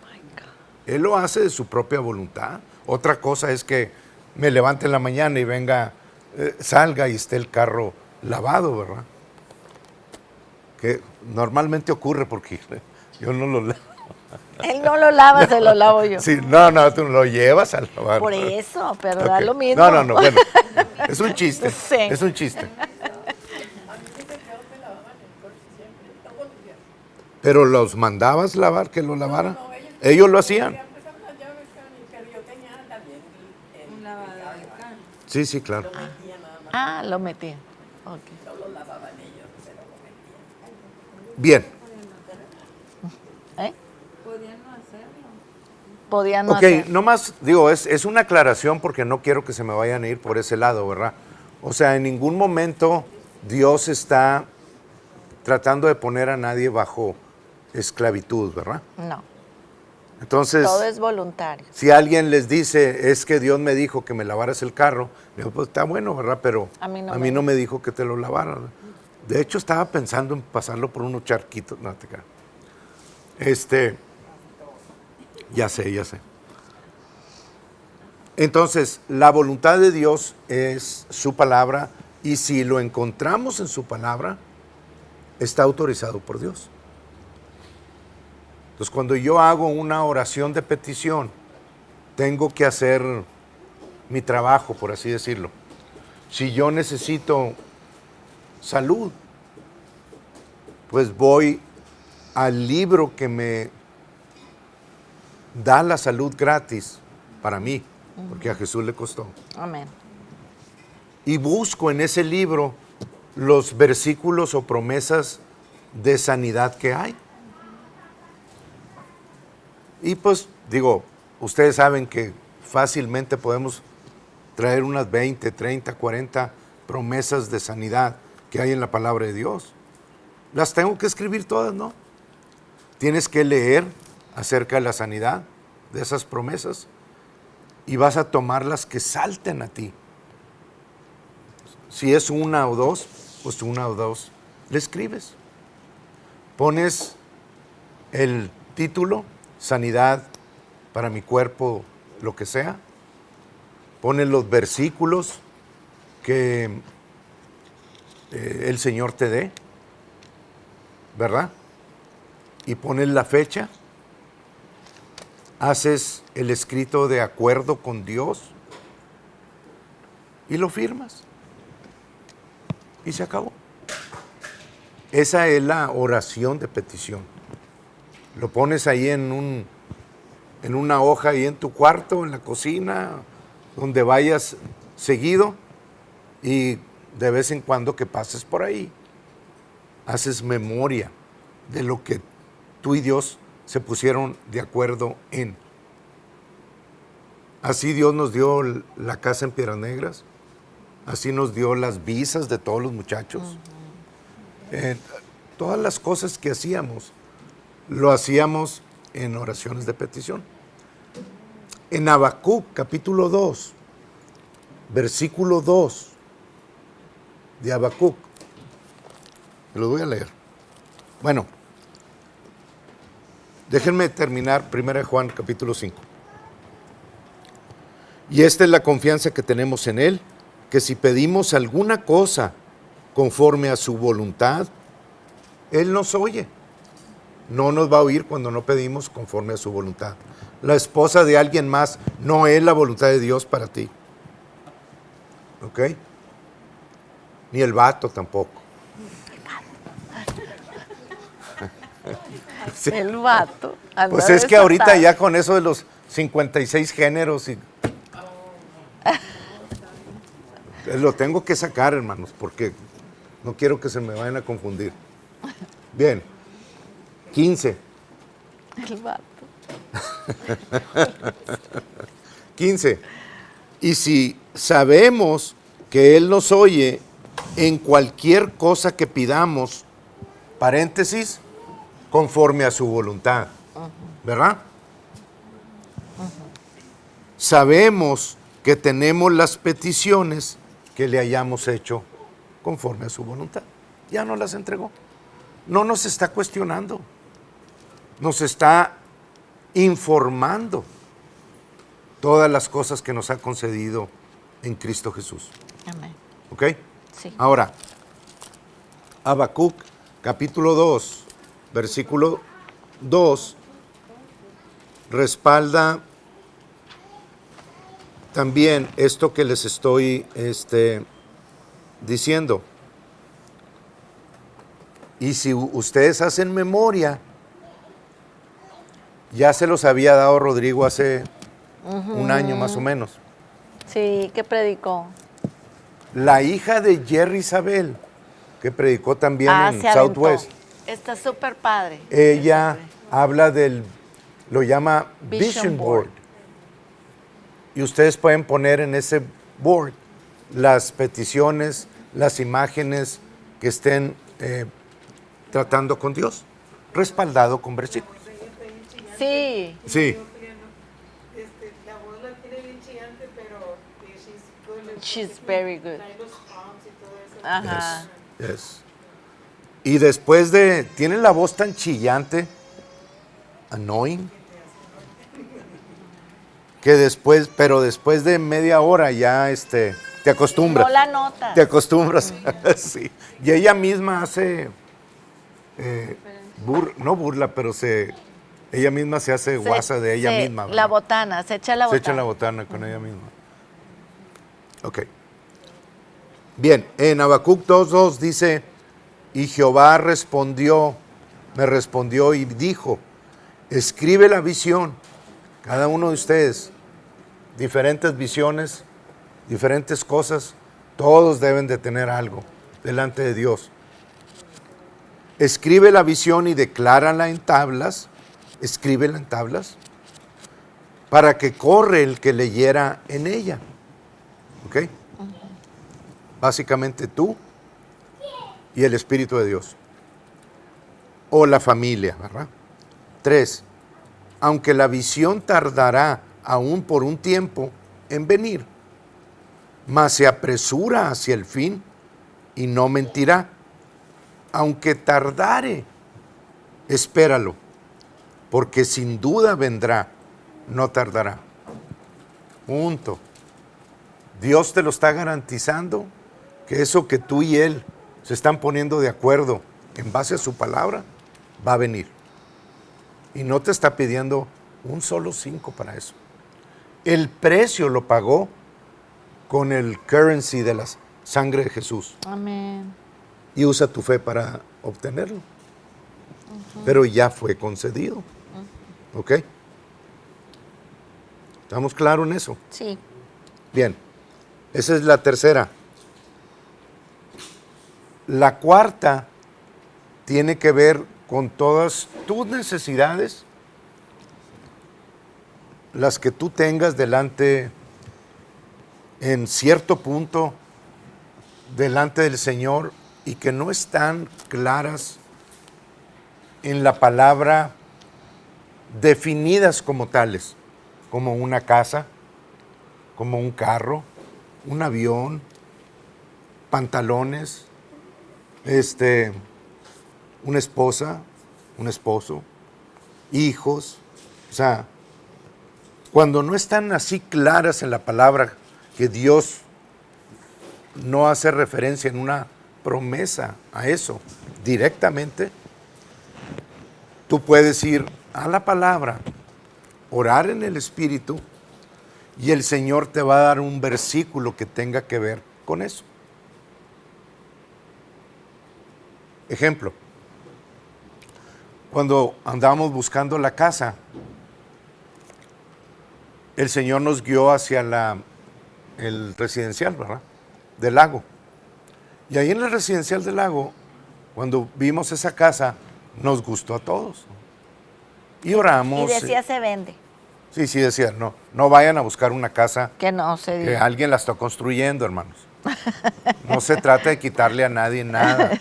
Él lo hace de su propia voluntad. Otra cosa es que me levante en la mañana y venga, salga y esté el carro lavado, ¿verdad? Que normalmente ocurre porque yo no lo lavo. Él no lo lava, se lo lavo yo. Sí, no, tú lo llevas a lavar. Por eso, pero Okay. da lo mismo. No, bueno, es un chiste, Sí. es un chiste. Pero los mandabas lavar, que lo lavara. Ellos lo hacían. Sí, sí, claro. Ah, lo metí. Okay. Bien. ¿Eh? Podían no Ok, hacerlo. nomás digo, es una aclaración porque no quiero que se me vayan a ir por ese lado, ¿verdad? O sea, en ningún momento Dios está tratando de poner a nadie bajo esclavitud, ¿verdad? No, Entonces, todo es voluntario. si alguien les dice, es que Dios me dijo que me lavaras el carro, le digo, pues está bueno, ¿verdad? Pero A mí no no me dijo que te lo lavara. De hecho, estaba pensando en pasarlo por unos charquitos. No, te cago. Ya sé. Entonces, la voluntad de Dios es su palabra, y si lo encontramos en su palabra, está autorizado por Dios. Entonces, cuando yo hago una oración de petición, tengo que hacer mi trabajo, por así decirlo. Si yo necesito salud, pues voy al libro que me da la salud gratis para mí, porque a Jesús le costó. Amén. Y busco en ese libro los versículos o promesas de sanidad que hay. Y pues digo, ustedes saben que fácilmente podemos traer unas 20, 30, 40 promesas de sanidad que hay en la palabra de Dios. Las tengo que escribir todas, ¿no? Tienes que leer acerca de la sanidad de esas promesas y vas a tomar las que salten a ti. Si es una o dos, pues una o dos le escribes. Pones el título, sanidad para mi cuerpo, lo que sea. Pones los versículos que el Señor te dé, ¿verdad? Y pones la fecha. Haces el escrito de acuerdo con Dios y lo firmas. Y se acabó. Esa es la oración de petición. Lo pones ahí en una hoja ahí en tu cuarto, en la cocina, donde vayas seguido, y de vez en cuando que pases por ahí, haces memoria de lo que tú y Dios se pusieron de acuerdo en. Así Dios nos dio la casa en Piedras Negras, así nos dio las visas de todos los muchachos. Todas las cosas que hacíamos, lo hacíamos en oraciones de petición. En Habacuc, capítulo 2, versículo 2 de Habacuc, lo voy a leer. Bueno, déjenme terminar 1 Juan, capítulo 5. Y esta es la confianza que tenemos en Él, que si pedimos alguna cosa conforme a su voluntad, Él nos oye. No nos va a oír cuando no pedimos conforme a su voluntad. La esposa de alguien más no es la voluntad de Dios para ti. ¿Ok? Ni el vato tampoco. Sí. El vato. anda Pues es que desatado. ahorita ya con eso de los 56 géneros y... Lo tengo que sacar, hermanos, porque no quiero que se me vayan a confundir. Bien. 15. El vato. 15. Y si sabemos que Él nos oye en cualquier cosa que pidamos, paréntesis, conforme a su voluntad, ¿verdad? Sabemos que tenemos las peticiones que le hayamos hecho conforme a su voluntad. Ya nos las entregó. No nos está cuestionando. Nos está informando todas las cosas que nos ha concedido en Cristo Jesús. Amén. ¿Ok? Sí. Ahora, Habacuc, capítulo 2, versículo 2, respalda también esto que les estoy diciendo. Y si ustedes hacen memoria, ya se los había dado Rodrigo hace un año más o menos. Sí, ¿qué predicó? La hija de Jerry Isabel, que predicó también en se aventó. Southwest, Está súper padre. ella habla lo llama Vision Board. Y ustedes pueden poner en ese board las peticiones, las imágenes que estén tratando con Dios, respaldado con versículos. Sí. Sí, La voz la tiene bien chillante, pero She's very good. trae los prompts y todo eso. Ajá. yes. Y después tiene la voz tan chillante, annoying, que pero después de media hora ya te acostumbras. No la notas. Te acostumbras, sí. Y ella misma hace, no burla, pero ella misma se hace guasa de ella misma. La ¿verdad? botana, se echa la Se botana. echa la botana con ella misma. Ok. Bien, en Habacuc 2:2 dice, y Jehová me respondió y dijo, escribe la visión, cada uno de ustedes, diferentes visiones, diferentes cosas, todos deben de tener algo delante de Dios. Escribe la visión y declárala en tablas, escríbela en tablas, para que corre el que leyera en ella. ¿Ok? Básicamente tú y el Espíritu de Dios. O la familia, ¿verdad? 3. Aunque la visión tardará aún por un tiempo en venir, mas se apresura hacia el fin y no mentirá. Aunque tardare, espéralo, porque sin duda vendrá, no tardará. Punto. Dios te lo está garantizando, que eso que tú y Él se están poniendo de acuerdo en base a su palabra, va a venir. Y no te está pidiendo un solo 5 para eso. El precio lo pagó con el currency de la sangre de Jesús. Amén. Y usa tu fe para obtenerlo. Pero ya fue concedido. ¿Ok? ¿Estamos claros en eso? Sí. Bien, esa es la tercera. La cuarta tiene que ver con todas tus necesidades, las que tú tengas delante, en cierto punto, delante del Señor y que no están claras en la palabra, definidas como tales, como una casa, como un carro, un avión, pantalones, una esposa, un esposo, hijos. O sea, cuando no están así claras en la palabra, que Dios no hace referencia en una promesa a eso directamente, tú puedes ir a la palabra, orar en el Espíritu, y el Señor te va a dar un versículo que tenga que ver con eso. ejemplo, cuando andábamos buscando la casa, el Señor nos guió hacia el residencial, ¿verdad? Del Lago. Y ahí en el residencial del Lago, cuando vimos esa casa, nos gustó a todos. Y oramos. Y decía se vende. Sí, decía, no vayan a buscar una casa Que no se que diga. alguien la está construyendo, hermanos. No se trata de quitarle a nadie nada.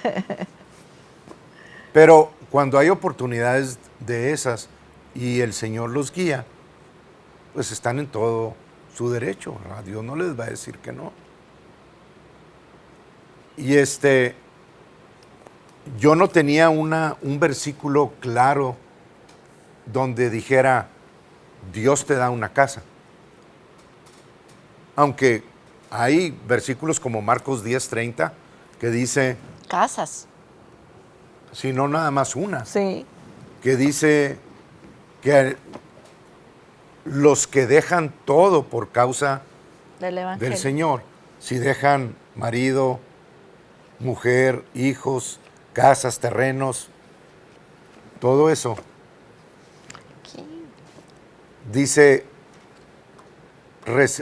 Pero cuando hay oportunidades de esas y el Señor los guía, pues están en todo su derecho, ¿verdad? Dios no les va a decir que no. Y yo no tenía un versículo claro donde dijera, Dios te da una casa. Aunque hay versículos como Marcos 10:30 que dice, Casas. si no nada más una, Sí. que dice que los que dejan todo por causa Del Evangelio. del Señor, si dejan marido, mujer, hijos, casas, terrenos, todo eso, Aquí. dice,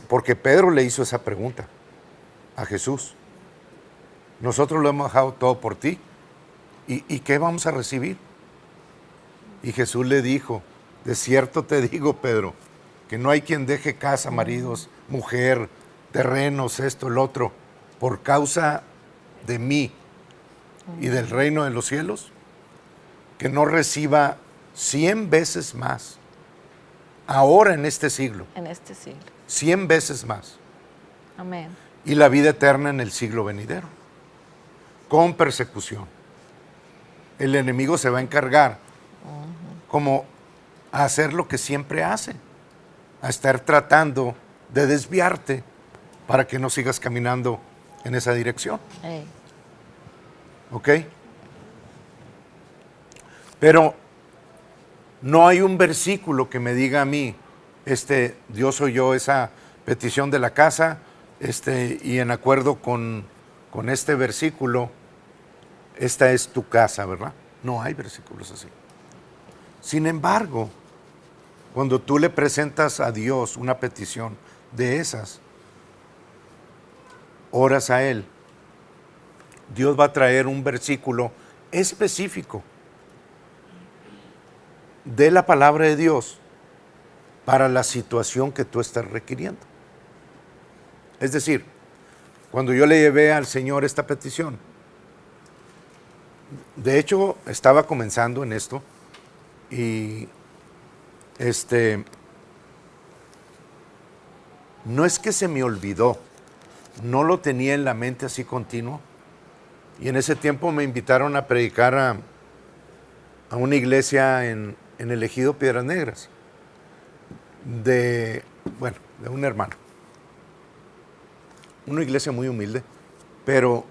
porque Pedro le hizo esa pregunta a Jesús. Nosotros lo hemos dejado todo por ti. ¿Y qué vamos a recibir? Y Jesús le dijo, de cierto te digo, Pedro, que no hay quien deje casa, maridos, mujer, terrenos, esto, el otro, por causa de mí y del reino de los cielos, que no reciba 100 veces más, ahora en este siglo, En este siglo. 100 veces más, Amén. y la vida eterna en el siglo venidero, con persecución. El enemigo se va a encargar como a hacer lo que siempre hace, a estar tratando de desviarte para que no sigas caminando en esa dirección. Ey. ¿Ok? Pero no hay un versículo que me diga a mí, Dios oyó esa petición de la casa, y en acuerdo con este versículo, esta es tu casa, ¿verdad? No hay versículos así. Sin embargo, cuando tú le presentas a Dios una petición de esas, oras a Él, Dios va a traer un versículo específico de la palabra de Dios para la situación que tú estás requiriendo. Es decir, cuando yo le llevé al Señor esta petición, de hecho estaba comenzando en esto y no es que se me olvidó, no lo tenía en la mente así continuo. Y en ese tiempo me invitaron a predicar a una iglesia en el ejido Piedras Negras, de un hermano. Una iglesia muy humilde, pero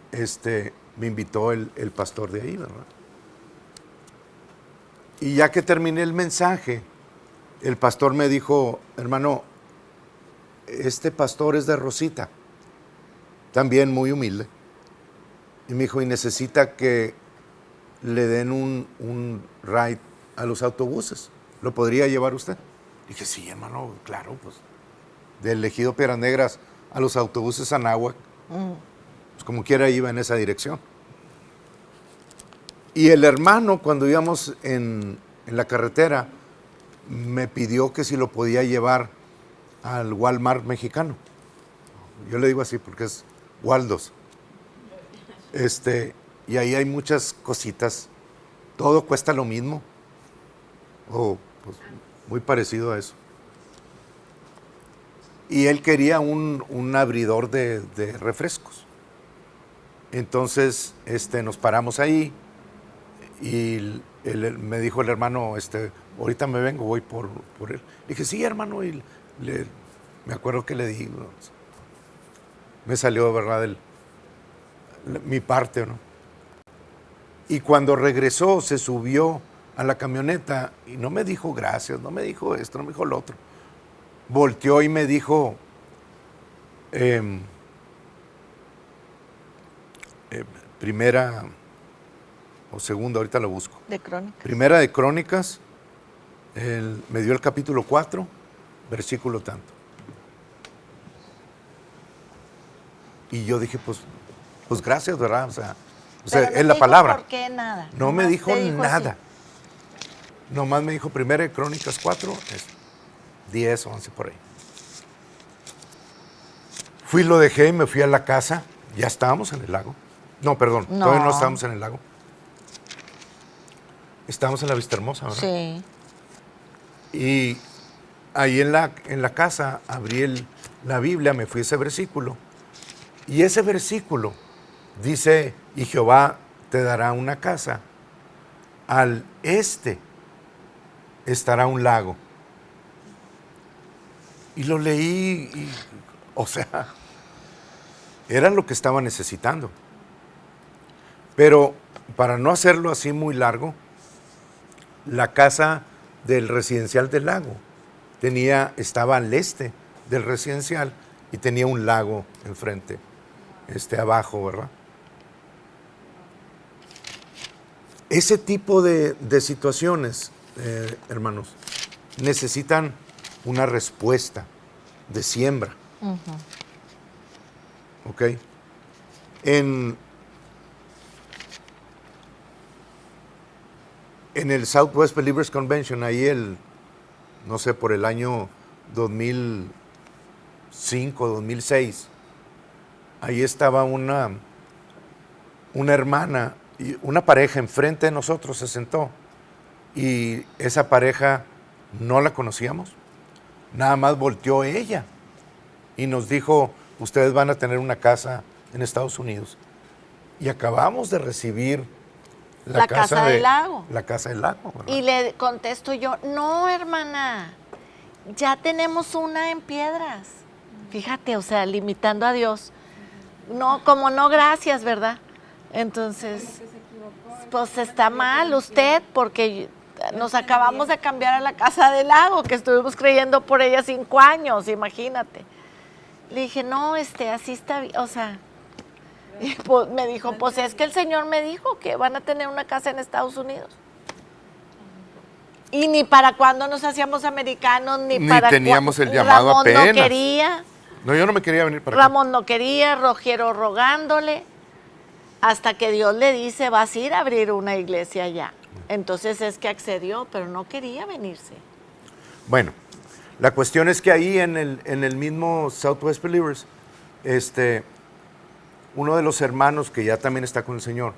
me invitó el pastor de ahí, ¿verdad? Y ya que terminé el mensaje, el pastor me dijo, hermano, este pastor es de Rosita, también muy humilde. Y me dijo, y necesita que le den un ride a los autobuses. ¿Lo podría llevar usted? Dije, sí, hermano, claro, pues. Del ejido Piedras Negras a los autobuses Anáhuac, pues como quiera iba en esa dirección. Y el hermano, cuando íbamos en la carretera, me pidió que si lo podía llevar al Walmart mexicano. Yo le digo así porque es Waldos. Y ahí hay muchas cositas. Todo cuesta lo mismo. O pues, muy parecido a eso. Y él quería un abridor de refrescos. Entonces nos paramos ahí y me dijo el hermano, ahorita me vengo, voy por él. Le dije, sí, hermano, y me acuerdo que le di, me salió, ¿verdad?, mi parte, ¿no? Y cuando regresó, se subió a la camioneta y no me dijo gracias, no me dijo esto, no me dijo lo otro. Volteó y me dijo, primera o segundo, ahorita lo busco. De Crónicas. Primera de Crónicas, me dio el capítulo 4, versículo tanto. Y yo dije, pues gracias, ¿verdad? O sea, Pero no es te la dijo palabra. ¿Por qué nada? No me Nomás dijo te dijo nada. así. Nomás me dijo Primera de Crónicas 4, 10, 11 por ahí. Lo dejé y me fui a la casa. Ya estábamos en el lago. No, perdón, todavía no estábamos en el lago. Estábamos en la Vista Hermosa, ¿verdad? Sí. Y ahí en la casa abrí la Biblia, me fui a ese versículo. Y ese versículo dice, y Jehová te dará una casa. Al este estará un lago. Y lo leí, o sea, era lo que estaba necesitando. Pero para no hacerlo así muy largo, la casa del residencial del lago estaba al este del residencial y tenía un lago enfrente, abajo, ¿verdad? Ese tipo de situaciones, hermanos, necesitan una respuesta de siembra. ¿Ok? En el Southwest Believers Convention, ahí no sé, por el año 2005, 2006, ahí estaba una hermana, y una pareja enfrente de nosotros se sentó, y esa pareja no la conocíamos, nada más volteó ella y nos dijo, ustedes van a tener una casa en Estados Unidos. Y acabamos de recibir La casa del lago. La casa del lago, ¿verdad? Y le contesto yo, no, hermana, ya tenemos una en Piedras. Fíjate, o sea, limitando a Dios. No, como no, gracias, ¿verdad? Entonces, pues está mal usted, porque nos acabamos de cambiar a la casa del lago, que estuvimos creyendo por ella 5 años, imagínate. Le dije, no, así está bien, o sea... Y pues, me dijo, pues es que el Señor me dijo que van a tener una casa en Estados Unidos. Y ni para cuando nos hacíamos americanos, ni para teníamos el llamado Ramón apenas. no quería. No, yo no me quería venir para acá. Ramón no quería, Rogiero rogándole, hasta que Dios le dice, vas a ir a abrir una iglesia allá. Entonces es que accedió, pero no quería venirse. Bueno, la cuestión es que ahí en el mismo Southwest Believers, uno de los hermanos que ya también está con el Señor,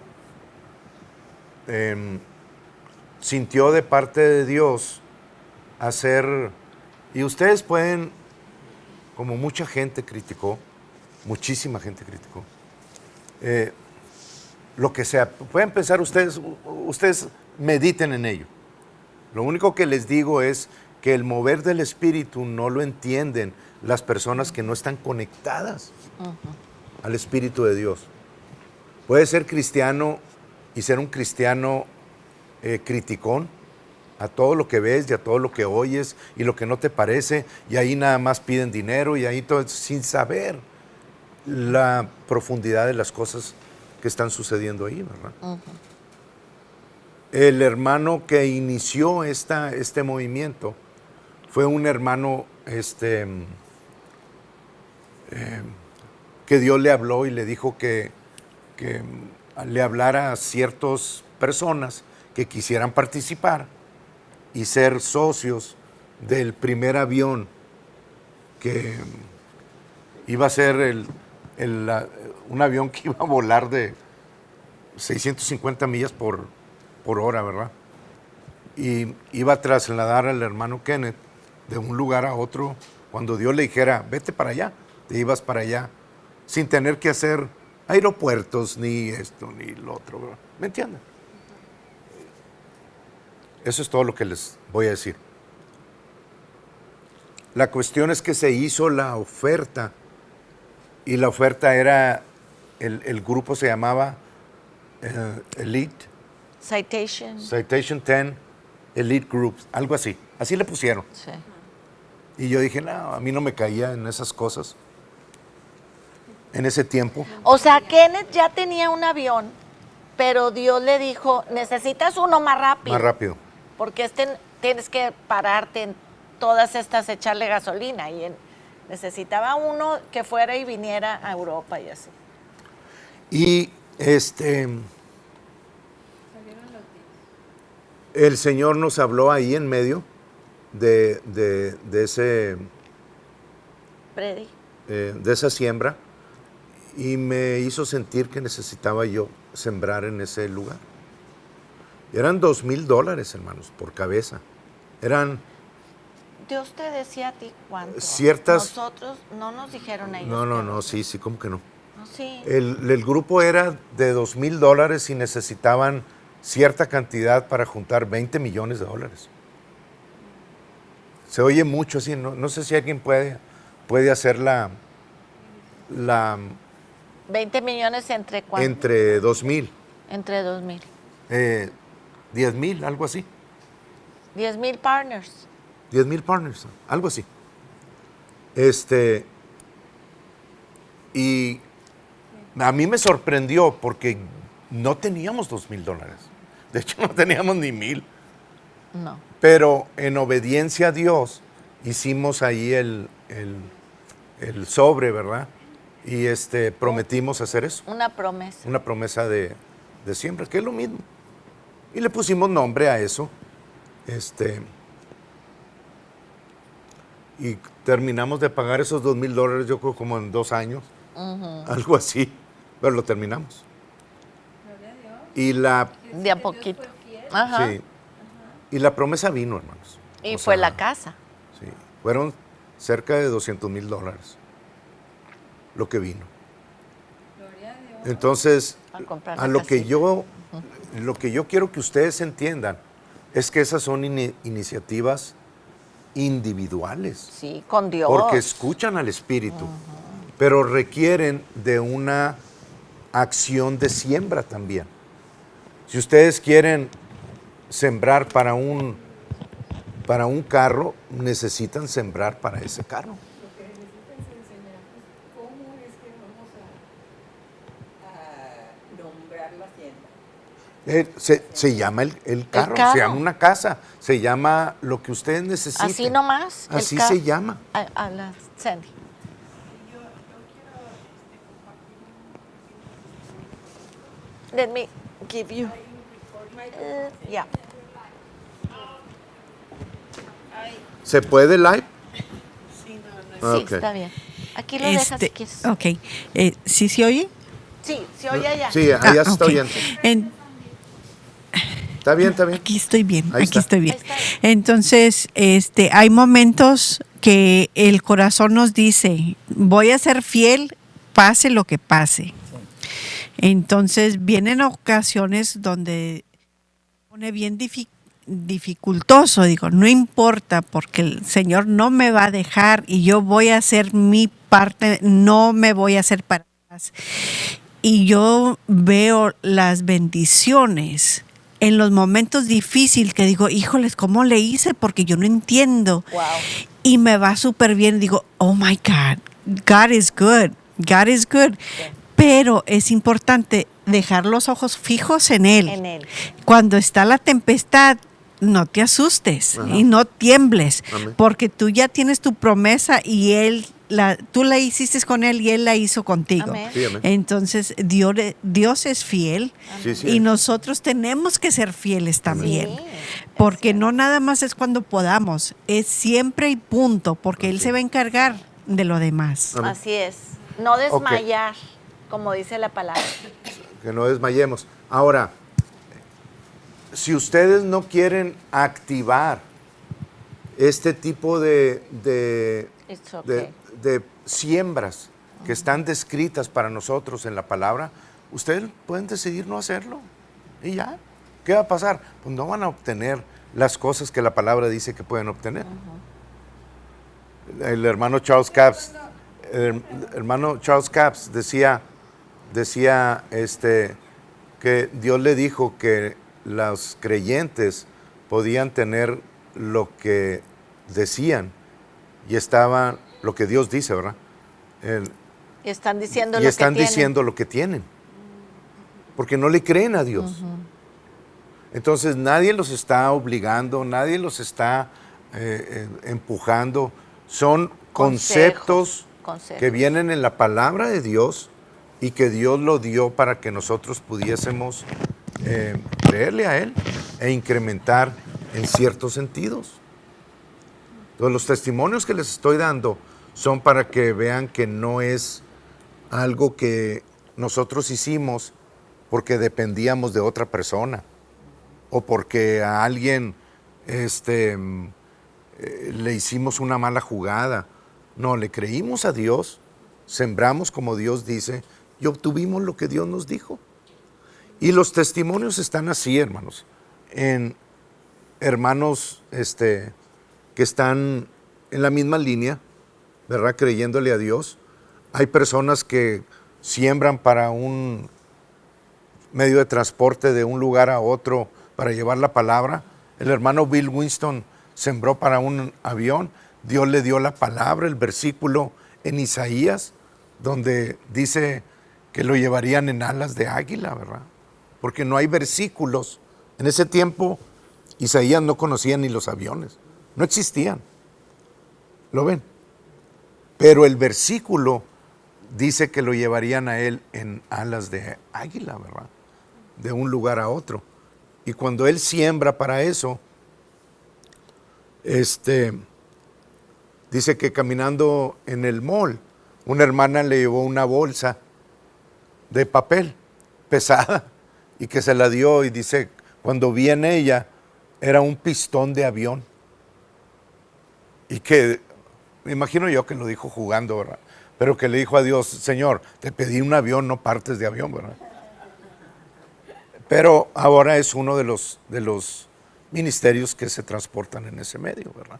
sintió de parte de Dios hacer, y ustedes pueden, como mucha gente criticó, muchísima gente criticó, lo que sea, pueden pensar ustedes mediten en ello. Lo único que les digo es que el mover del Espíritu no lo entienden las personas que no están conectadas al Espíritu de Dios. Puedes ser cristiano y ser un cristiano criticón a todo lo que ves y a todo lo que oyes y lo que no te parece, y ahí nada más piden dinero y ahí todo, sin saber la profundidad de las cosas que están sucediendo ahí, ¿verdad? El hermano que inició este movimiento fue un hermano que Dios le habló y le dijo que le hablara a ciertas personas que quisieran participar y ser socios del primer avión que iba a ser un avión que iba a volar de 650 millas por hora, ¿verdad? Y iba a trasladar al hermano Kenneth de un lugar a otro. Cuando Dios le dijera, vete para allá, te ibas para allá, sin tener que hacer aeropuertos, ni esto, ni lo otro, ¿verdad? ¿Me entienden? Eso es todo lo que les voy a decir. La cuestión es que se hizo la oferta, y la oferta era, el grupo se llamaba Elite Citation 10 Elite Groups, algo así. Así le pusieron. Sí. Y yo dije, no, a mí no me caía en esas cosas. En ese tiempo. O sea, Kenneth ya tenía un avión pero Dios le dijo, necesitas uno más rápido. Más rápido. Porque tienes que pararte en todas estas, echarle gasolina. Necesitaba uno que fuera y viniera a Europa y así. Y el Señor nos habló ahí en medio de esa siembra y me hizo sentir que necesitaba yo sembrar en ese lugar. Eran $2,000, hermanos, por cabeza. Eran Dios te decía a ti cuánto. ciertas... Nosotros no nos dijeron a ellos. No, sí, ¿cómo que no? No, sí. El grupo era de $2,000 y necesitaban cierta cantidad para juntar $20 millones. Se oye mucho así, no sé si alguien puede hacer la 20 millones entre cuánto? entre 2,000. Entre 2,000. 10,000, algo así. 10,000 partners. 10,000 partners, algo así. Y a mí me sorprendió porque no teníamos $2,000. De hecho, no teníamos ni 1,000. No. Pero en obediencia a Dios hicimos ahí el sobre, ¿verdad? Y prometimos hacer eso. Una promesa. Una promesa de siembra, que es lo mismo. Y le pusimos nombre a eso. Y terminamos de pagar esos $2,000, yo creo como en 2 años. Algo así. Pero lo terminamos. Y de a poquito. Ajá. Sí. Y la promesa vino, hermanos. Y fue la casa. Sí. Fueron cerca de $200,000 lo que vino. Entonces, a lo que yo quiero que ustedes entiendan es que esas son iniciativas individuales. Sí, con Dios. Porque escuchan al Espíritu, pero requieren de una acción de siembra también. Si ustedes quieren sembrar para un carro, necesitan sembrar para ese carro. Lo que necesitan es enseñar cómo es que vamos a nombrar la hacienda. Se llama el carro, carro. se llama una casa, se llama lo que ustedes necesiten. Así nomás. Así se llama. A la Sandy. Let me give you. Yeah. ¿Se puede live? Sí, no, Ah, Sí, ok. está bien. Aquí lo dejas si quieres. Ok. ¿Sí se oye? Sí, se oye allá. Sí, ahí ya se está ok. oyendo. En- Está bien, está bien. Aquí estoy bien, Ahí aquí está. estoy bien. Ahí está. Entonces, hay momentos que el corazón nos dice, voy a ser fiel, pase lo que pase. Entonces, vienen ocasiones donde pone bien dificultoso, digo, no importa, porque el Señor no me va a dejar y yo voy a hacer mi parte, no me voy a hacer para atrás. Y yo veo las bendiciones en los momentos difíciles que digo, híjoles, ¿cómo le hice? Porque yo no entiendo. Wow. Y me va súper bien. Digo, oh my God, God is good. God is good. Pero es importante dejar los ojos fijos en Él. En Él. Cuando está la tempestad, no te asustes Ajá. y no tiembles, Amén. porque tú ya tienes tu promesa y tú la hiciste con Él y Él la hizo contigo. Amén. Sí, amén. Entonces, Dios es fiel Sí, sí. y nosotros tenemos que ser fieles también. Sí, Porque no nada más es cuando podamos, es siempre y punto, porque Él Así. se va a encargar de lo demás. Amén. así es. No desmayar, como dice la palabra. Que no desmayemos. Ahora, si ustedes no quieren activar este tipo de It's okay. siembras que están descritas para nosotros en la palabra, ustedes pueden decidir no hacerlo. Y ya, ¿qué va a pasar? Pues no van a obtener las cosas que la palabra dice que pueden obtener. El hermano Charles Capps, decía que Dios le dijo que los creyentes podían tener lo que decían y estaban, lo que Dios dice, ¿verdad? Y están diciendo Y lo están que tienen. diciendo lo que tienen. porque no le creen a Dios. Entonces nadie los está obligando, nadie los está empujando. Son conceptos que vienen en la palabra de Dios y que Dios lo dio para que nosotros pudiésemos creerle a Él e incrementar en ciertos sentidos. Entonces los testimonios que les estoy dando son para que vean que no es algo que nosotros hicimos porque dependíamos de otra persona o porque a alguien le hicimos una mala jugada. No, le creímos a Dios, sembramos como Dios dice y obtuvimos lo que Dios nos dijo. Y los testimonios están así, hermanos, en hermanos que están en la misma línea, ¿verdad? Creyéndole a Dios. Hay personas que siembran para un medio de transporte de un lugar a otro para llevar la palabra. El hermano Bill Winston sembró para un avión. Dios le dio la palabra, el versículo en Isaías, donde dice que lo llevarían en alas de águila, ¿verdad? Porque no hay versículos. En ese tiempo Isaías no conocía ni los aviones, no existían. ¿Lo ven? Pero el versículo dice que lo llevarían a él en alas de águila, ¿verdad? De un lugar a otro. Y cuando él siembra para eso, dice que caminando en el mall, una hermana le llevó una bolsa de papel pesada y que se la dio y dice, cuando vi en ella, era un pistón de avión. Y que, me imagino yo que lo dijo jugando, ¿verdad? Pero que le dijo a Dios, Señor, te pedí un avión, no partes de avión, ¿verdad? Pero ahora es uno de los ministerios que se transportan en ese medio, ¿verdad?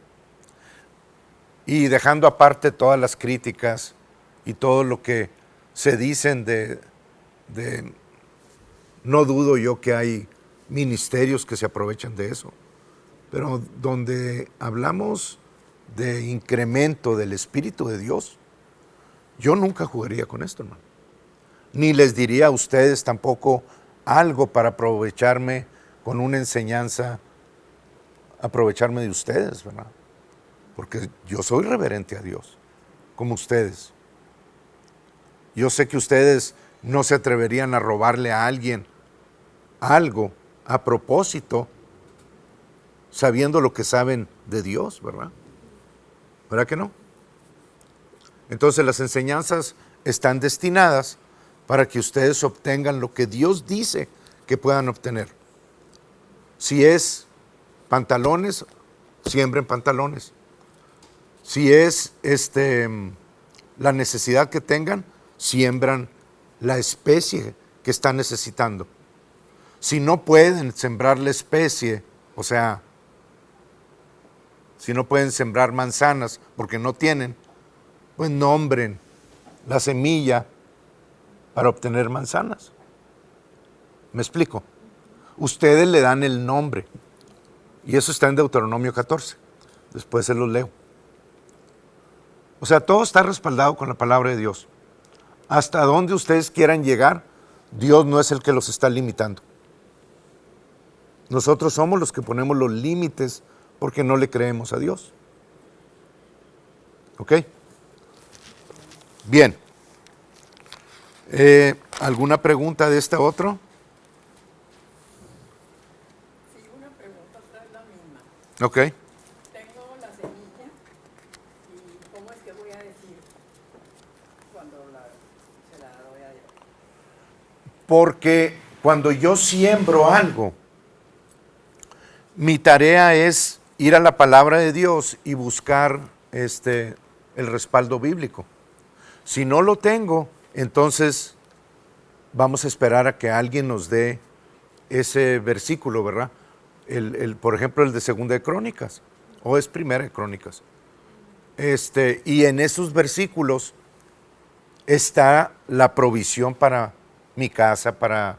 Y dejando aparte todas las críticas y todo lo que se dicen no dudo yo que hay ministerios que se aprovechan de eso, pero donde hablamos de incremento del Espíritu de Dios, yo nunca jugaría con esto, hermano. Ni les diría a ustedes tampoco algo para aprovecharme con una enseñanza, aprovecharme de ustedes, ¿verdad? Porque yo soy reverente a Dios, como ustedes. Yo sé que ustedes no se atreverían a robarle a alguien algo a propósito, sabiendo lo que saben de Dios, ¿verdad? ¿Verdad que no? Entonces las enseñanzas están destinadas para que ustedes obtengan lo que Dios dice que puedan obtener. Si es pantalones, siembren pantalones. Si es la necesidad que tengan, siembran la especie que están necesitando. Si no pueden sembrar la especie, o sea, si no pueden sembrar manzanas porque no tienen, pues nombren la semilla para obtener manzanas. ¿Me explico? Ustedes le dan el nombre. Y eso está en Deuteronomio 14. Después se los leo. O sea, todo está respaldado con la palabra de Dios. Hasta donde ustedes quieran llegar, Dios no es el que los está limitando. Nosotros somos los que ponemos los límites porque no le creemos a Dios. ¿Ok? Bien. ¿Alguna pregunta de este otro? Sí, una pregunta, otra es la misma. Ok. Tengo la semilla y ¿cómo es que voy a decir cuando se la doy a Dios? Porque cuando yo siembro algo, mi tarea es ir a la palabra de Dios y buscar el respaldo bíblico. Si no lo tengo, entonces vamos a esperar a que alguien nos dé ese versículo, ¿verdad? Por ejemplo, el de Segunda de Crónicas, o es Primera de Crónicas. Y en esos versículos está la provisión para mi casa, para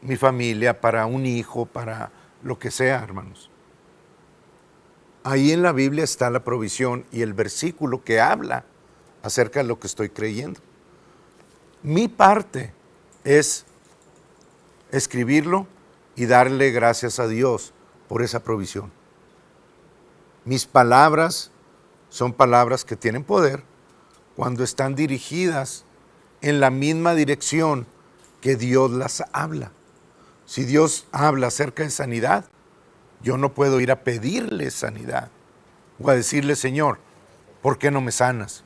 mi familia, para un hijo, para lo que sea, hermanos. Ahí en la Biblia está la provisión y el versículo que habla acerca de lo que estoy creyendo. Mi parte es escribirlo y darle gracias a Dios por esa provisión. Mis palabras son palabras que tienen poder cuando están dirigidas en la misma dirección que Dios las habla. Si Dios habla acerca de sanidad, yo no puedo ir a pedirle sanidad o a decirle, Señor, ¿por qué no me sanas?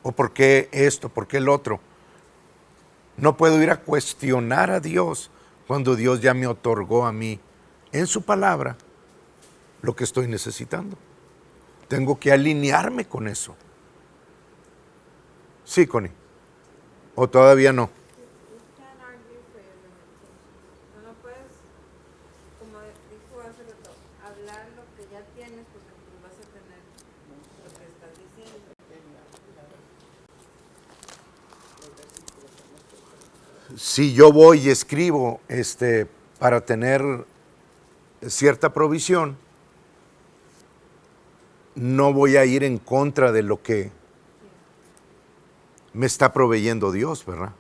¿O por qué esto? ¿Por qué el otro? No puedo ir a cuestionar a Dios cuando Dios ya me otorgó a mí en su palabra lo que estoy necesitando. Tengo que alinearme con eso. Sí, Connie. ¿O todavía no? No puedes, como dijo hace rato, hablar lo que ya tienes porque pues vas a tener lo que estás diciendo. Si yo voy y escribo para tener cierta provisión, no voy a ir en contra de lo que me está proveyendo Dios, ¿verdad?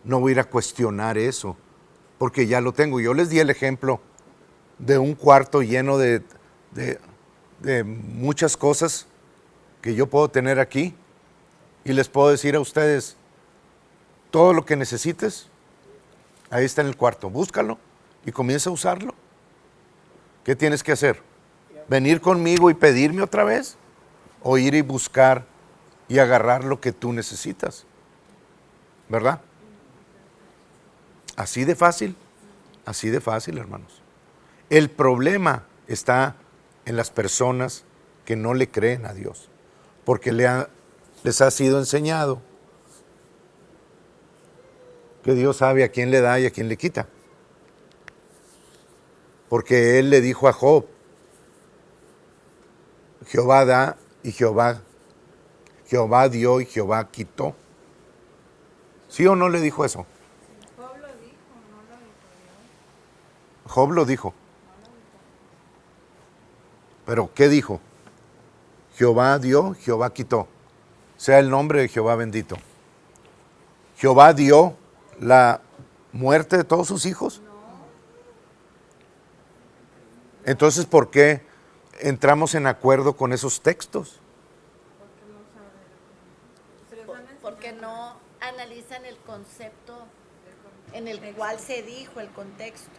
No voy a ir a cuestionar eso, porque ya lo tengo. Yo les di el ejemplo de un cuarto lleno de muchas cosas que yo puedo tener aquí, y les puedo decir a ustedes, todo lo que necesites, ahí está en el cuarto, búscalo y comienza a usarlo. ¿Qué tienes que hacer? ¿Venir conmigo y pedirme otra vez? ¿O ir y buscar y agarrar lo que tú necesitas? ¿Verdad? Así de fácil, hermanos. El problema está en las personas que no le creen a Dios, porque les ha sido enseñado que Dios sabe a quién le da y a quién le quita. Porque Él le dijo a Job, Jehová da y Jehová dio y Jehová quitó. ¿Sí o no le dijo eso? Job lo dijo, no lo dijo Dios. Job lo dijo. Pero ¿qué dijo? Jehová dio, Jehová quitó. Sea el nombre de Jehová bendito. Jehová dio la muerte de todos sus hijos. Entonces, ¿por qué entramos en acuerdo con esos textos? Porque no analizan el concepto en el cual se dijo el contexto,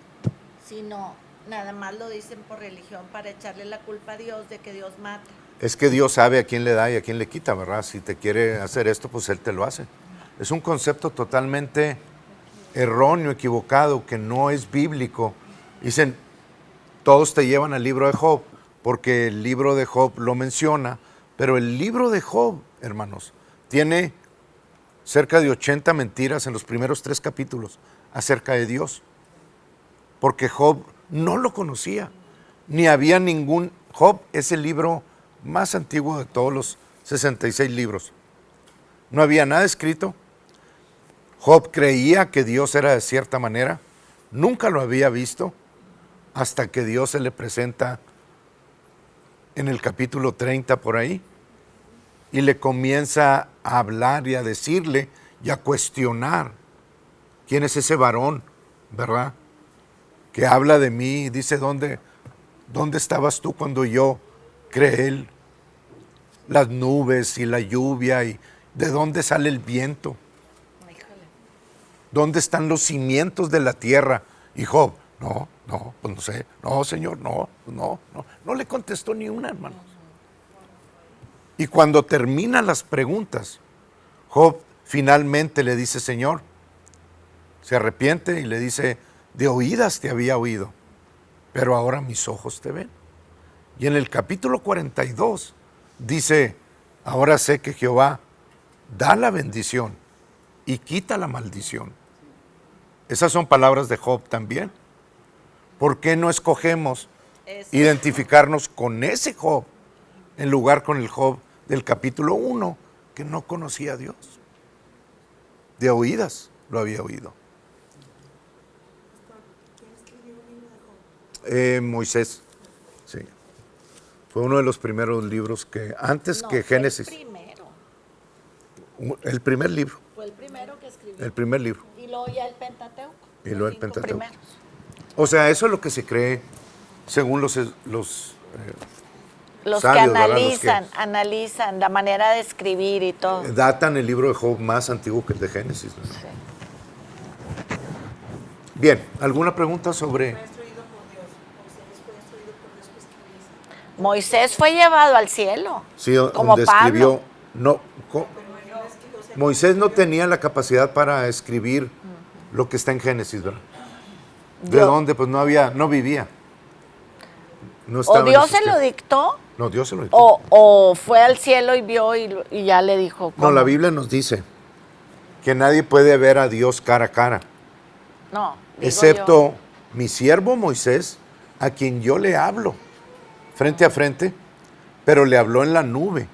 sino nada más lo dicen por religión para echarle la culpa a Dios de que Dios mata. Es que Dios sabe a quién le da y a quién le quita, ¿verdad? Si te quiere hacer esto, pues Él te lo hace. Es un concepto totalmente erróneo, equivocado, que no es bíblico. Dicen, todos te llevan al libro de Job, porque el libro de Job lo menciona, pero el libro de Job, hermanos, tiene cerca de 80 mentiras en los primeros 3 capítulos acerca de Dios, porque Job no lo conocía, ni había ningún... Job es el libro más antiguo de todos los 66 libros. No había nada escrito. Job creía que Dios era de cierta manera, nunca lo había visto, hasta que Dios se le presenta en el capítulo 30 por ahí, y le comienza a hablar y a decirle y a cuestionar quién es ese varón, ¿verdad? Que habla de mí y dice, ¿dónde estabas tú cuando yo creé las nubes y la lluvia? ¿Y de dónde sale el viento? ¿Dónde están los cimientos de la tierra? Y Job, no, pues no sé, no, Señor, no le contestó ni una, hermanos. Y cuando terminan las preguntas, Job finalmente le dice, Señor, se arrepiente y le dice, de oídas te había oído, pero ahora mis ojos te ven. Y en el capítulo 42 dice, ahora sé que Jehová da la bendición y quita la maldición. Esas son palabras de Job también. ¿Por qué no escogemos identificarnos con ese Job en lugar con el Job del capítulo 1 que no conocía a Dios? De oídas lo había oído. Moisés, sí. Fue uno de los primeros libros que, antes que Génesis. El primer libro. Fue el primero que escribió. El primer libro. Y luego ya el Pentateuco. Y luego el Cinco Pentateuco. primeros. O sea, eso es lo que se cree según los Los sabios, que ¿verdad? analizan la manera de escribir y todo. datan el libro de Job más antiguo que el de Génesis, ¿no? Sí. Bien, ¿alguna pregunta sobre? Fue instruido por Dios. Moisés fue instruido por Dios para escribir. Moisés fue llevado al cielo. Sí, como donde Pablo. escribió. No, Moisés no tenía la capacidad para escribir lo que está en Génesis, ¿verdad? ¿De Dios- dónde? Pues no vivía. No O estaba en Dios esos se lo tiempos. dictó, No, Dios se lo dictó. o fue al cielo y vio y ya le dijo. No, la cómo. Biblia nos dice que nadie puede ver a Dios cara a cara, No, digo excepto yo. mi siervo Moisés, a quien yo le hablo frente a frente, pero le habló en la nube,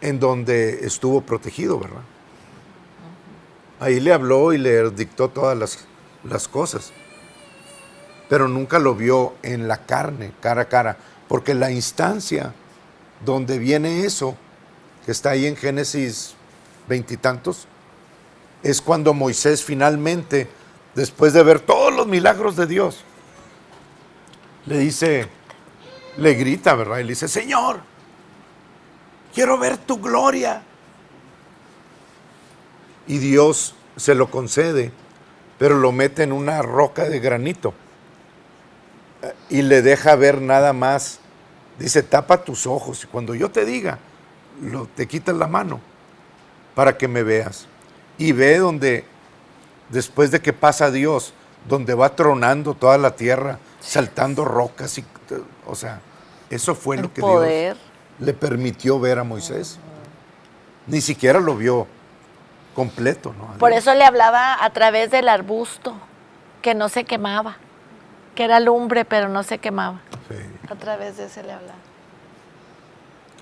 en donde estuvo protegido, ¿verdad? Ahí le habló y le dictó todas las cosas, pero nunca lo vio en la carne, cara a cara, porque la instancia donde viene eso, que está ahí en Génesis veintitantos, es cuando Moisés finalmente, después de ver todos los milagros de Dios, le grita, ¿verdad? Y le dice, Señor, quiero ver tu gloria. Y Dios se lo concede, pero lo mete en una roca de granito y le deja ver nada más. Dice, tapa tus ojos y cuando yo te diga, te quitas la mano para que me veas. Y ve donde, después de que pasa Dios, donde va tronando toda la tierra, saltando rocas. O sea, eso fue El lo que poder. Dios le permitió ver a Moisés. Ni siquiera lo vio completo, ¿no? Por eso le hablaba a través del arbusto, que no se quemaba, que era lumbre, pero no se quemaba. Sí. A través de ese le hablaba.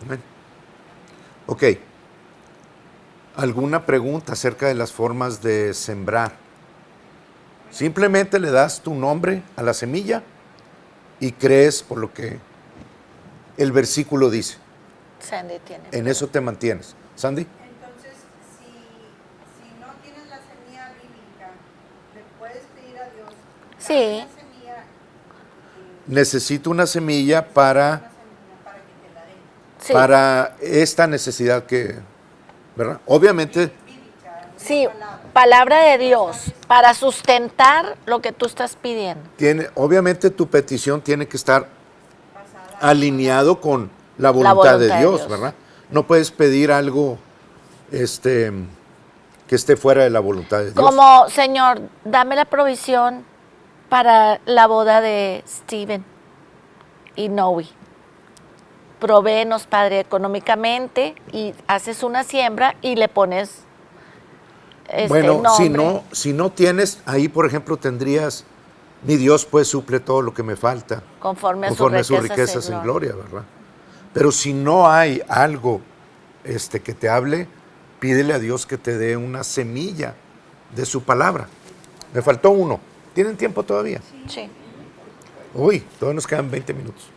Amén. Ok. ¿Alguna pregunta acerca de las formas de sembrar? Simplemente le das tu nombre a la semilla y crees por lo que el versículo dice. Sandy tiene. En eso te mantienes. Sandy, Entonces, si no tienes la semilla bíblica, ¿le puedes pedir a Dios? Sí. Dame una semilla, necesito una semilla para para que te la den. Sí, para esta necesidad que, ¿verdad? Obviamente, sí, palabra de Dios, para sustentar lo que tú estás pidiendo. obviamente tu petición tiene que estar alineado con la voluntad de Dios, ¿verdad? No puedes pedir algo que esté fuera de la voluntad de Dios. Como, Señor, dame la provisión para la boda de Steven y Noe. Provéenos, Padre, económicamente, y haces una siembra y le pones Bueno, nombre. si no tienes, ahí por ejemplo tendrías, mi Dios pues suple todo lo que me falta, Conforme a sus riquezas en gloria, ¿verdad? Pero si no hay algo que te hable, pídele a Dios que te dé una semilla de su palabra. Me faltó uno. ¿Tienen tiempo todavía? Sí. Uy, todavía nos quedan 20 minutos.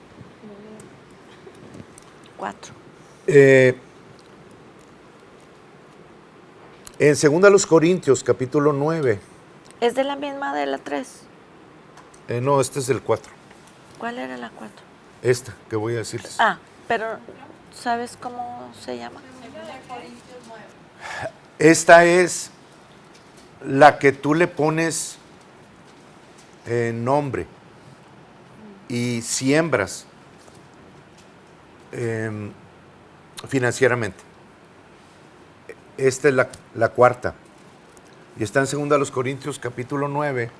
4. En 2 Corintios, capítulo 9. ¿Es de la misma de la 3? No, este es el 4. ¿Cuál era la 4? Esta que voy a decirles. Ah, pero ¿sabes cómo se llama? Esta es la que tú le pones nombre y siembras financieramente. Esta es la cuarta. Y está en 2 Corintios capítulo 9.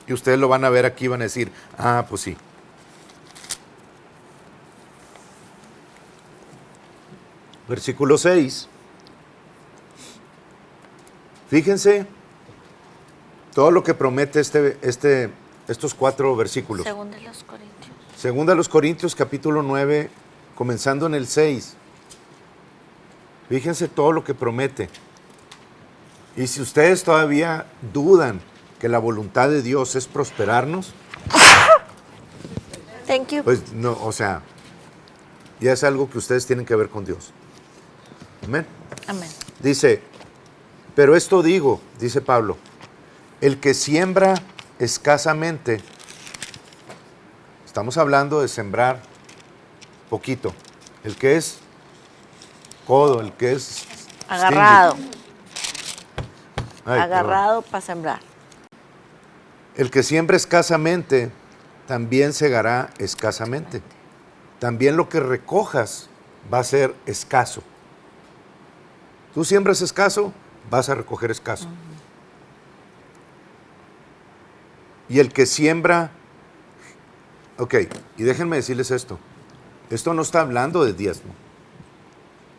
Y ustedes lo van a ver aquí, van a decir, ah, pues sí. Versículo 6. Fíjense todo lo que promete estos 4 versículos. Según de los Corintios. Segunda a los Corintios, capítulo 9, comenzando en el 6. Fíjense todo lo que promete. Y si ustedes todavía dudan que la voluntad de Dios es prosperarnos, Thank you. pues no, o sea, ya es algo que ustedes tienen que ver con Dios. Amén. Amén. Dice, pero esto digo, dice Pablo, el que siembra escasamente, estamos hablando de sembrar poquito, el que es codo, el que es Agarrado. stingy. Ay, Agarrado para sembrar. el que siembra escasamente, también segará escasamente. También lo que recojas va a ser escaso. Tú siembras escaso, vas a recoger escaso. Y el que siembra, ok, y déjenme decirles esto. Esto no está hablando de diezmo.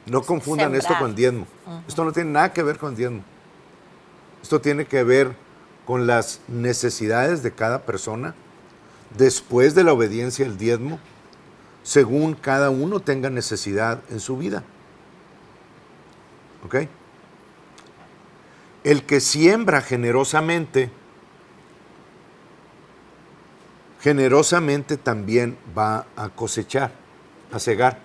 No confundan esto Sembrar. con diezmo. Esto no tiene nada que ver con diezmo. Esto tiene que ver con las necesidades de cada persona después de la obediencia al diezmo, según cada uno tenga necesidad en su vida. ¿Ok? El que siembra generosamente también va a cosechar, a segar.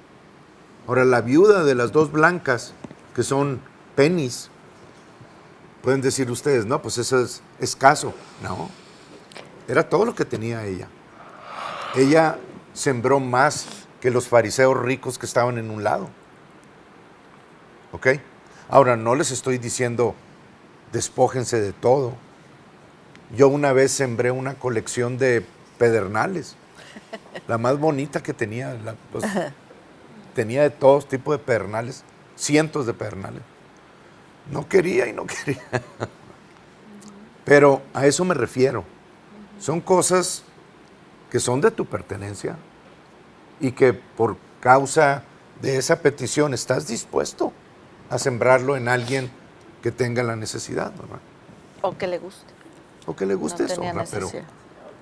Ahora, la viuda de las dos blancas, que son pennies, pueden decir ustedes, no, pues eso es escaso. No, era todo lo que tenía ella. Ella sembró más que los fariseos ricos que estaban en un lado. ¿Ok? Ahora, no les estoy diciendo, despójense de todo. Yo una vez sembré una colección de pedernales, la más bonita que tenía. Tenía de todos tipos de pedernales, cientos de pedernales. No quería y no quería. Pero a eso me refiero. Son cosas que son de tu pertenencia y que por causa de esa petición estás dispuesto a sembrarlo en alguien que tenga la necesidad, ¿verdad? O que le guste. O que le guste No eso, tenía ¿verdad? Pero necesidad.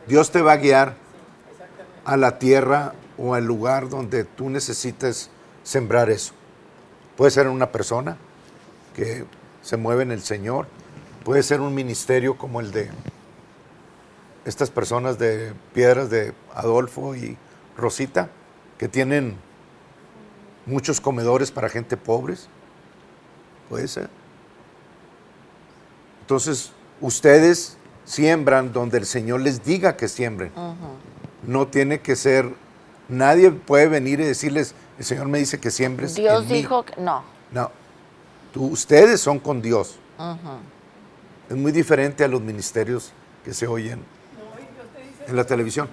Dios te va a guiar a la tierra o al lugar donde tú necesites sembrar eso. Puede ser una persona que se mueve en el Señor, puede ser un ministerio como el de estas personas de Piedras de Adolfo y Rosita, que tienen muchos comedores para gente pobres. Puede ser. Entonces, ustedes siembran donde el Señor les diga que siembren. No tiene que ser, nadie puede venir y decirles, el Señor me dice que siembres Dios en mí. dijo que no. No, ustedes son con Dios. Es muy diferente a los ministerios que se oyen en la televisión.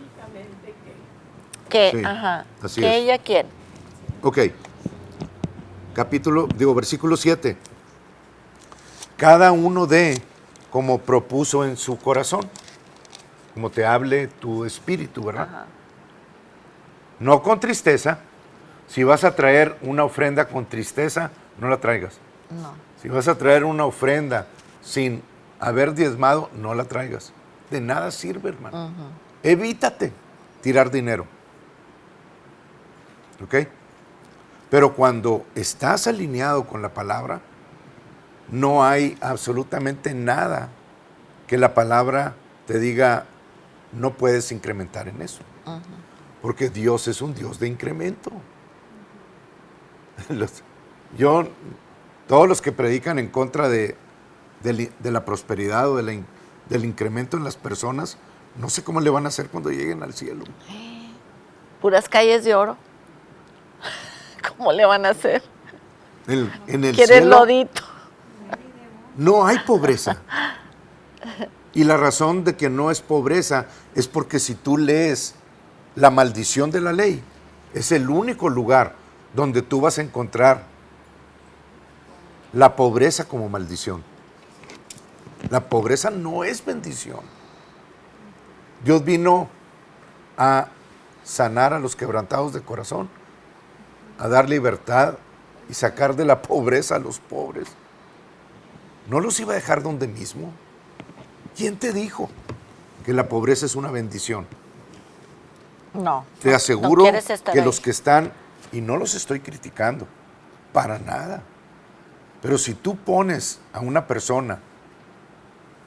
Que, Sí, ajá. así Que es. ella quiere. Ok, versículo 7. Cada uno dé como propuso en su corazón, como te hable tu espíritu, ¿verdad? Ajá. No con tristeza. Si vas a traer una ofrenda con tristeza, no la traigas. No. Si vas a traer una ofrenda sin haber diezmado, no la traigas. De nada sirve, hermano. Evítate tirar dinero. ¿Ok? Pero cuando estás alineado con la palabra, no hay absolutamente nada que la palabra te diga, no puedes incrementar en eso. Porque Dios es un Dios de incremento. Todos los que predican en contra de la prosperidad o del incremento en las personas, no sé cómo le van a hacer cuando lleguen al cielo. Puras calles de oro. ¿Cómo le van a hacer? En el Quieren cielo lodito. no hay pobreza. Y la razón de que no es pobreza es porque si tú lees la maldición de la ley, es el único lugar donde tú vas a encontrar la pobreza como maldición. La pobreza no es bendición. Dios vino a sanar a los quebrantados de corazón, a dar libertad y sacar de la pobreza a los pobres. ¿No los iba a dejar donde mismo? ¿Quién te dijo que la pobreza es una bendición? No. Te no aseguro quieres estar que ahí. los que están, y no los estoy criticando, para nada, pero si tú pones a una persona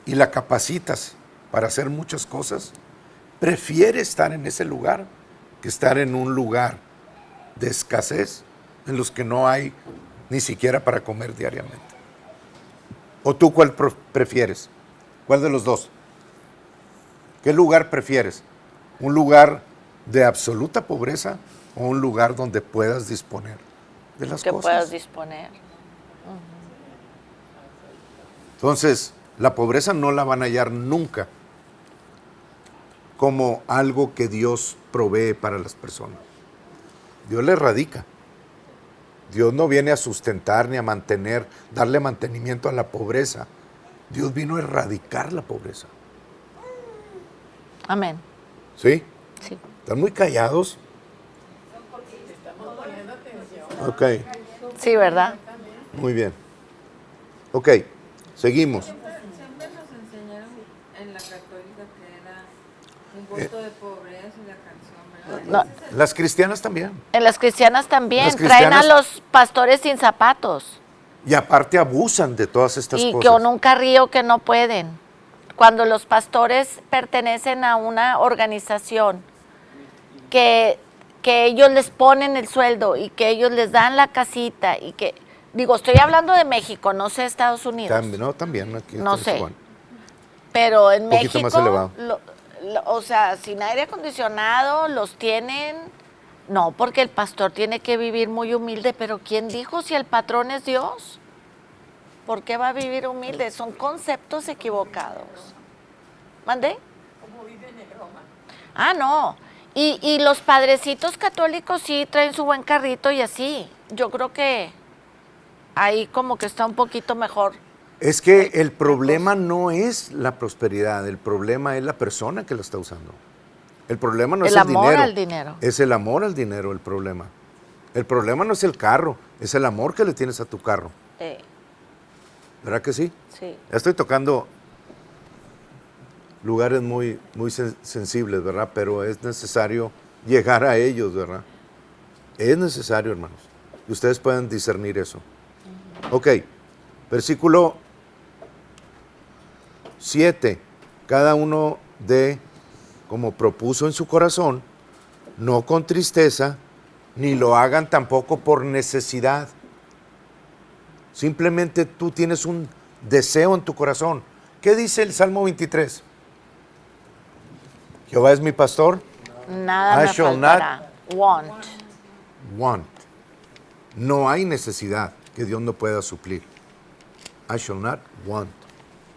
y la capacitas para hacer muchas cosas, prefiere estar en ese lugar que estar en un lugar de escasez, en los que no hay ni siquiera para comer diariamente. ¿O tú cuál prefieres? ¿Cuál de los dos? ¿Qué lugar prefieres? ¿Un lugar de absoluta pobreza o un lugar donde puedas disponer de las Que cosas? puedas disponer. Entonces, la pobreza no la van a hallar nunca como algo que Dios provee para las personas. Dios le erradica. Dios no viene a sustentar ni a mantener, darle mantenimiento a la pobreza. Dios vino a erradicar la pobreza. Amén. ¿Sí? Sí. ¿Están muy callados? Ok, Sí, ¿verdad? muy bien. Ok, seguimos. Siempre nos enseñaron en la católica que era un voto de pobreza y la canción, ¿verdad? No, Las cristianas también. en las cristianas también. Las Traen a cristianas- los pastores sin zapatos. Y aparte abusan de todas estas Y cosas. con un carrillo que no pueden. Cuando los pastores pertenecen a una organización que ellos les ponen el sueldo y que ellos les dan la casita y que, digo, estoy hablando de México, no sé Estados Unidos. También, no, también. Aquí No está sé. igual. Pero en Un poquito México, más elevado. o sea, sin aire acondicionado, los tienen. No, porque el pastor tiene que vivir muy humilde, pero ¿quién dijo si el patrón es Dios? ¿Por qué va a vivir humilde? Son conceptos equivocados. ¿Mandé? Como viven en Roma. Ah, no. Y los padrecitos católicos sí traen su buen carrito y así. Yo creo que ahí como que está un poquito mejor. Es que el problema no es la prosperidad, el problema es la persona que la está usando. El problema no es El el amor dinero. al dinero. Es el amor al dinero el problema. El problema no es el carro, es el amor que le tienes a tu carro. ¿Verdad que sí? Sí. Ya estoy tocando lugares muy, muy sensibles, ¿verdad? Pero es necesario llegar a ellos, ¿verdad? Es necesario, hermanos. Y ustedes pueden discernir eso. Ok, versículo 7. Cada uno de, como propuso en su corazón, no con tristeza, ni lo hagan tampoco por necesidad. Simplemente tú tienes un deseo en tu corazón. ¿Qué dice el Salmo 23? Jehová es mi pastor. Nada I me shall faltará. Want. Want. No hay necesidad que Dios no pueda suplir. I shall not want.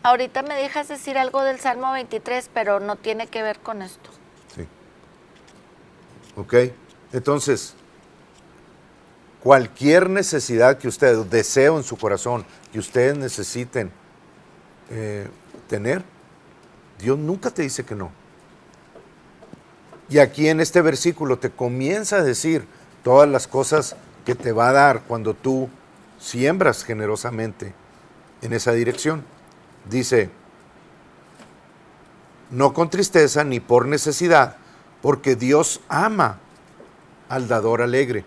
Ahorita me dejas decir algo del Salmo 23, pero no tiene que ver con esto. Sí. Ok. Entonces, cualquier necesidad que ustedes, deseo en su corazón, que ustedes necesiten tener, Dios nunca te dice que no. Y aquí en este versículo te comienza a decir todas las cosas que te va a dar cuando tú siembras generosamente en esa dirección. Dice, no con tristeza ni por necesidad, porque Dios ama al dador alegre,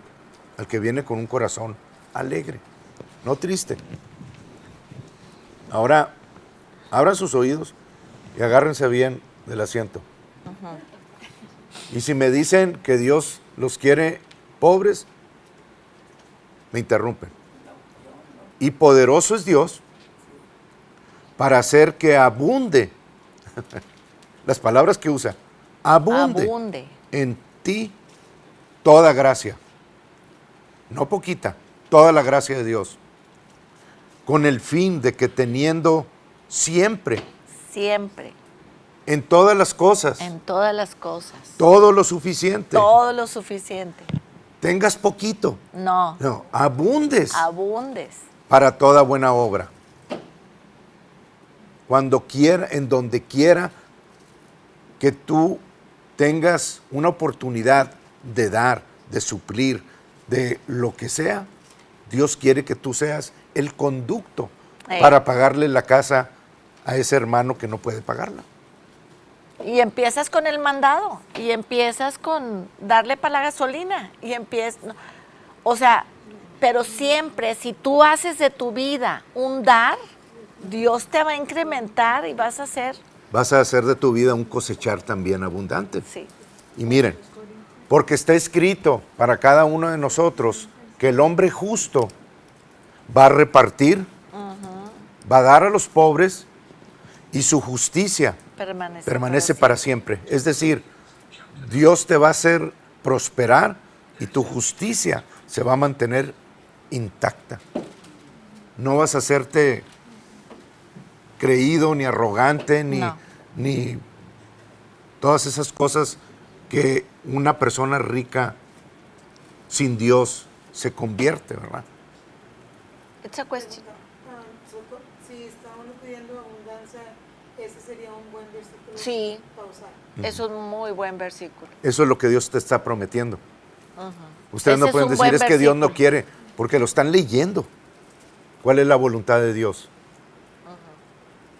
al que viene con un corazón alegre, no triste. Ahora, abran sus oídos y agárrense bien del asiento. Y si me dicen que Dios los quiere pobres, me interrumpen. Y poderoso es Dios para hacer que abunde, las palabras que usa, abunde en ti toda gracia. No poquita, toda la gracia de Dios. Con el fin de que teniendo siempre, en todas las cosas, todo lo suficiente, tengas poquito, No, abundes abundes. para toda buena obra. Cuando quiera, en donde quiera que tú tengas una oportunidad de dar, de suplir, de lo que sea, Dios quiere que tú seas el conducto para pagarle la casa a ese hermano que no puede pagarla. Y empiezas con el mandado, y empiezas con darle para la gasolina, y empiezas, o sea, pero siempre si tú haces de tu vida un dar, Dios te va a incrementar y vas a hacer. Vas a hacer de tu vida un cosechar también abundante. Sí. Y miren, porque está escrito para cada uno de nosotros que el hombre justo va a repartir, va a dar a los pobres y su justicia permanece para siempre. Es decir, Dios te va a hacer prosperar y tu justicia se va a mantener intacta. No vas a hacerte creído, ni arrogante, ni todas esas cosas que una persona rica sin Dios se convierte, ¿verdad? It's a question. Si está uno pidiendo abundancia, ese sería un buen versículo Sí. para usar. Es un muy buen versículo. Eso es lo que Dios te está prometiendo. Ustedes Ese no es pueden un decir, buen es que Dios no versículo. quiere, porque lo están leyendo. ¿Cuál es la voluntad de Dios?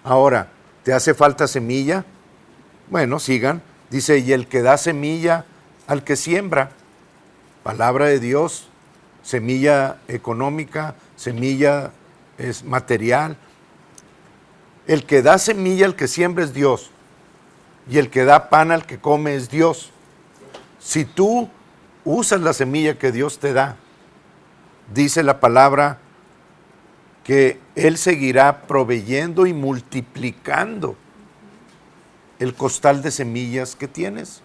Ahora, ¿te hace falta semilla? Bueno, sigan. Dice, y el que da semilla al que siembra, palabra de Dios, semilla económica, semilla es material. El que da semilla al que siembra es Dios, y el que da pan al que come es Dios. Si tú usas la semilla que Dios te da, dice la palabra que Él seguirá proveyendo y multiplicando el costal de semillas que tienes.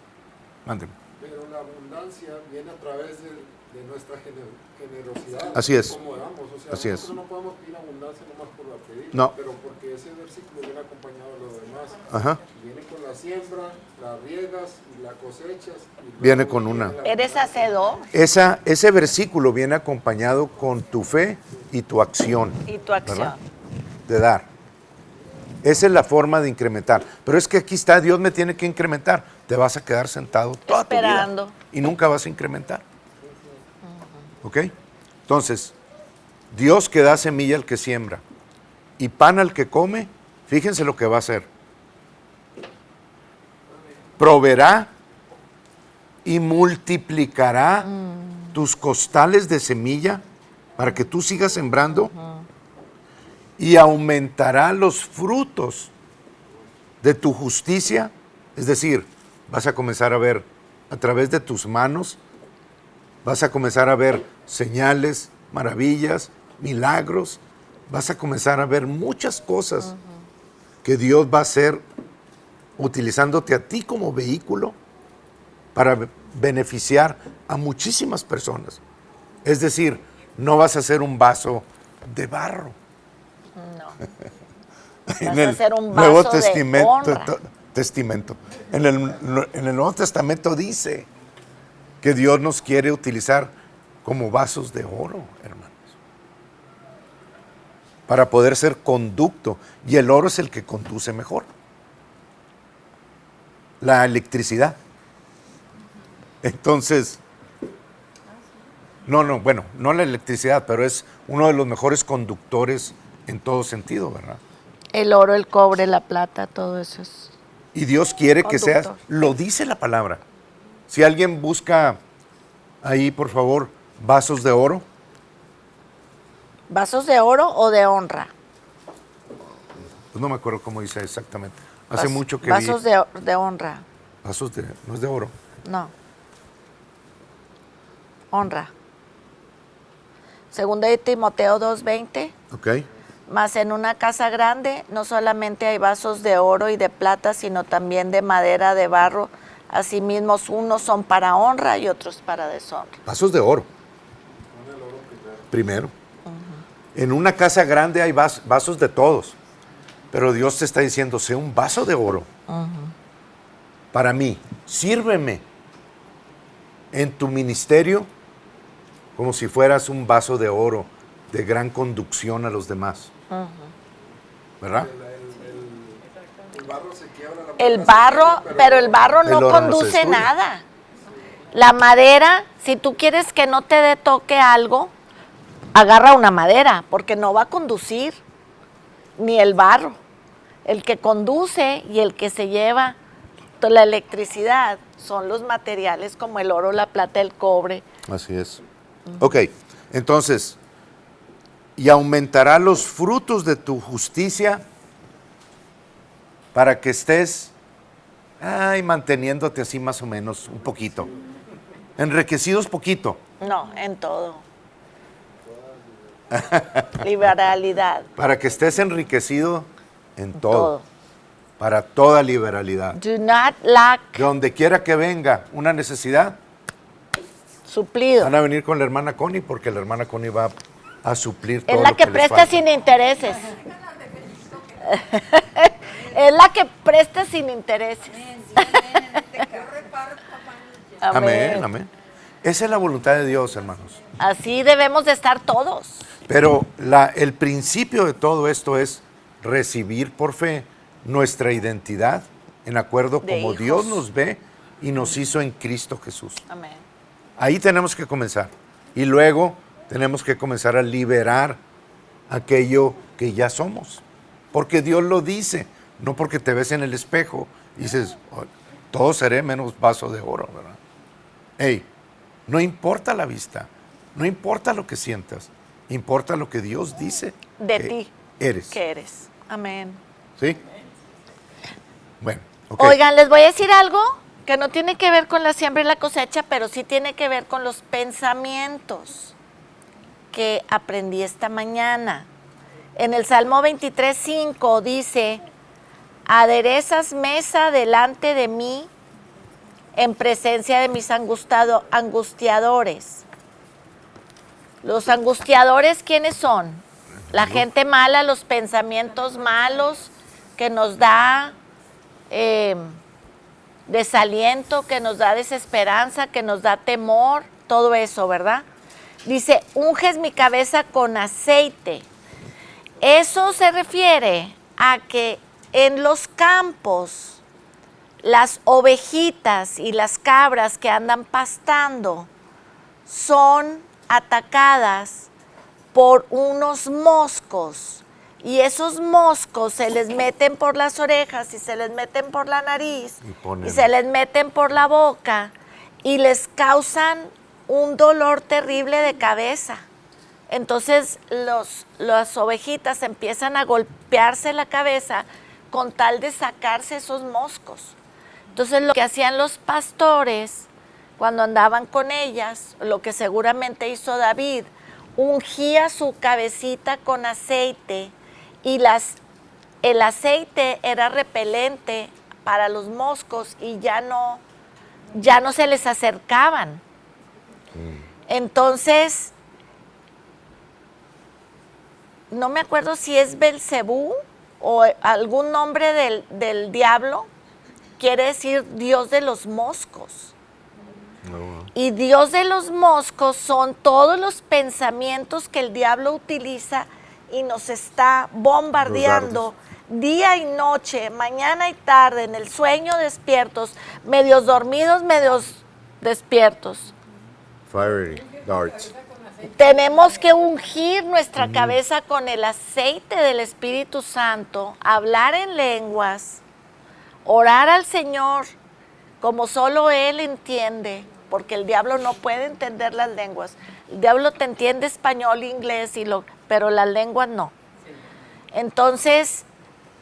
Mándeme. Pero la abundancia viene a través de nuestra generosidad. Así es. Como damos. O sea, Así es. nosotros no podemos pedir abundancia nomás por la pedir, No. pero porque ese versículo viene acompañado de lo demás. Ajá. Viene con la siembra, la riegas y la cosechas. Y luego Viene con una. la ¿Eres hacedor? Ese versículo viene acompañado con tu fe y tu acción. Y tu acción. ¿Verdad? De dar. Esa es la forma de incrementar. Pero es que aquí está, Dios me tiene que incrementar. Te vas a quedar sentado toda tu Esperando. vida y nunca vas a incrementar. ¿Ok? Entonces, Dios que da semilla al que siembra y pan al que come, fíjense lo que va a hacer. Proveerá y multiplicará tus costales de semilla para que tú sigas sembrando y aumentará los frutos de tu justicia. Es decir, vas a comenzar a ver a través de tus manos, vas a comenzar a ver señales, maravillas, milagros, vas a comenzar a ver muchas cosas que Dios va a hacer utilizándote a ti como vehículo para beneficiar a muchísimas personas. Es decir, no vas a ser un vaso de barro. Vas a ser un vaso Nuevo de Testamento, honra. en el Nuevo Testamento dice que Dios nos quiere utilizar como vasos de oro, hermanos, para poder ser conducto, y el oro es el que conduce mejor. La electricidad. Entonces, no la electricidad, pero es uno de los mejores conductores en todo sentido, ¿verdad? El oro, el cobre, la plata, todo eso es. Y Dios quiere que seas, Conductor. lo dice la palabra. Si alguien busca ahí, por favor, vasos de oro, ¿Vasos de oro o de honra? pues no me acuerdo cómo dice exactamente. Hace Vas- mucho que vasos vi de honra. vasos de, no es de oro. No. Honra. Segunda de Timoteo 2:20. ¿Ok? Mas en una casa grande no solamente hay vasos de oro y de plata, sino también de madera, de barro. Asimismo, unos son para honra y otros para deshonra. Vasos de oro. Primero. En una casa grande hay vasos de todos. Pero Dios te está diciendo, sé un vaso de oro. Para mí, sírveme en tu ministerio como si fueras un vaso de oro de gran conducción a los demás. ¿Verdad? El barro se quiebra, la El madera se barro, quiebra, pero el barro el no oro no se conduce destruye. nada. La madera, si tú quieres que no te dé toque algo, agarra una madera, porque no va a conducir, ni el barro. El que conduce y el que se lleva la electricidad son los materiales como el oro, la plata, el cobre. Así es. Ok, entonces, y aumentará los frutos de tu justicia para que estés manteniéndote así más o menos un poquito. Enriquecidos poquito. No, en todo. Liberalidad. Para que estés enriquecido en todo. Todo. Para toda liberalidad. Do not lack. De donde quiera que venga una necesidad, Suplido. van a venir con la hermana Connie porque la hermana Connie va a suplir todo Es la lo que les presta falta. sin intereses. Es la que presta sin intereses. Amén, amén. Esa es la voluntad de Dios, hermanos. Así debemos de estar todos. Pero el principio de todo esto es recibir por fe nuestra identidad en acuerdo De como hijos. Dios nos ve y nos hizo en Cristo Jesús. Amén. Ahí tenemos que comenzar. Y luego tenemos que comenzar a liberar aquello que ya somos. Porque Dios lo dice, no porque te ves en el espejo y dices, "Oh, todo seré menos vaso de oro", ¿verdad? Hey, no importa la vista, no importa lo que sientas, importa lo que Dios dice De que ti. eres. Que eres. Amén. ¿Sí? Bueno, ok. Oigan, les voy a decir algo que no tiene que ver con la siembra y la cosecha, pero sí tiene que ver con los pensamientos que aprendí esta mañana. En el Salmo 23:5 dice, aderezas mesa delante de mí en presencia de mis angustiadores. Los angustiadores, ¿quiénes son? La gente mala, los pensamientos malos que nos da desaliento, que nos da desesperanza, que nos da temor, todo eso, ¿verdad? Dice, unges mi cabeza con aceite. Eso se refiere a que en los campos las ovejitas y las cabras que andan pastando son atacadas por unos moscos y esos moscos se les meten por las orejas y se les meten por la nariz y se les meten por la boca y les causan un dolor terrible de cabeza. Entonces las ovejitas empiezan a golpearse la cabeza con tal de sacarse esos moscos. Entonces lo que hacían los pastores cuando andaban con ellas, lo que seguramente hizo David, ungía su cabecita con aceite y el aceite era repelente para los moscos y ya no se les acercaban. Entonces, no me acuerdo si es Belcebú o algún nombre del diablo, quiere decir Dios de los moscos. Y Dios de los moscos son todos los pensamientos que el diablo utiliza y nos está bombardeando día y noche, mañana y tarde, en el sueño despiertos, medios dormidos, medios despiertos. Fiery darts. Tenemos que ungir nuestra cabeza con el aceite del Espíritu Santo, hablar en lenguas, orar al Señor como solo Él entiende, porque el diablo no puede entender las lenguas. El diablo te entiende español, inglés, pero las lenguas no. Entonces,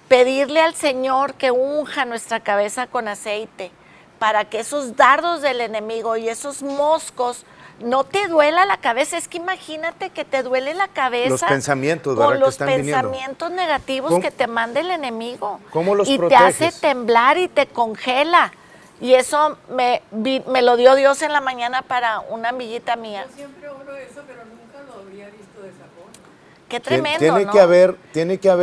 pedirle al Señor que unja nuestra cabeza con aceite para que esos dardos del enemigo y esos moscos no te duela la cabeza. Es que imagínate que te duele la cabeza. Los pensamientos, con ¿verdad? los que están viniendo. pensamientos negativos ¿Cómo? que te manda el enemigo. ¿Cómo los y proteges? te hace temblar y te congela. Y eso me lo dio Dios en la mañana para una amiguita mía. Yo siempre oro eso, pero nunca lo había visto de esa forma. Qué tremendo, Tiene ¿no? que haber.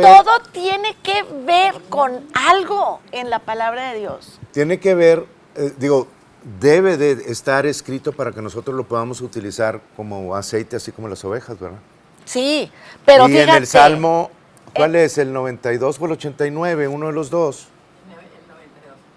Todo tiene que ver con algo en la palabra de Dios. Tiene que ver, debe de estar escrito para que nosotros lo podamos utilizar como aceite, así como las ovejas, ¿verdad? Sí, pero y fíjate. en el Salmo, ¿cuál es? ¿El 92 o el 89? Uno de los dos.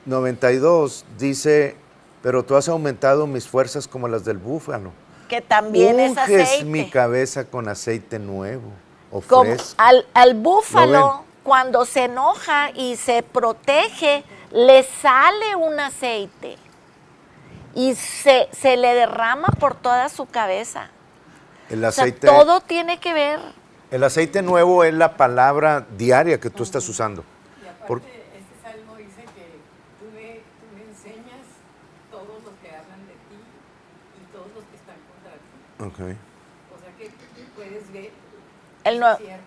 El 92 dice, pero tú has aumentado mis fuerzas como las del búfalo. Que también es Unges aceite. mi cabeza con aceite nuevo o Como fresco. al ¿Lo búfalo, ven? cuando se enoja y se protege, le sale un aceite y se le derrama por toda su cabeza. El O sea, aceite, todo tiene que ver. el aceite nuevo es la palabra diaria que tú estás usando. Y aparte, Por- este salmo dice que tú me enseñas todos los que hablan de ti y todos los que están contra ti. Okay. O sea que puedes ver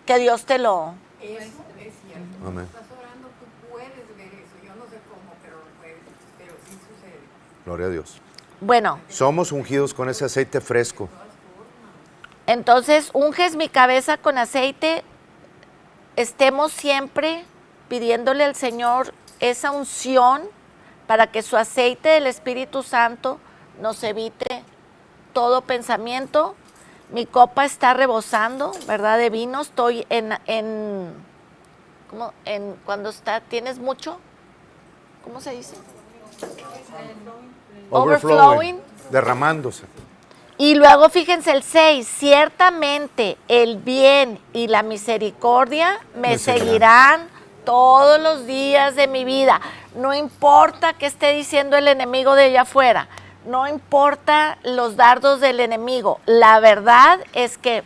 que Dios te lo... Eso es cierto. Amén. Estás orando, tú puedes ver eso. Yo no sé cómo, pero lo puedes, pero sí sucede. Gloria a Dios. Bueno, Somos ungidos con ese aceite fresco. entonces unges mi cabeza con aceite. Estemos siempre pidiéndole al Señor esa unción para que su aceite del Espíritu Santo nos evite todo pensamiento. Mi copa está rebosando, ¿verdad? De vino. Estoy ¿cómo? Cuando tienes mucho, ¿cómo se dice? Overflowing. Derramándose. Y luego fíjense el 6, ciertamente el bien y la misericordia me seguirán todos los días de mi vida. No importa qué esté diciendo el enemigo de allá afuera, no importa los dardos del enemigo. La verdad es que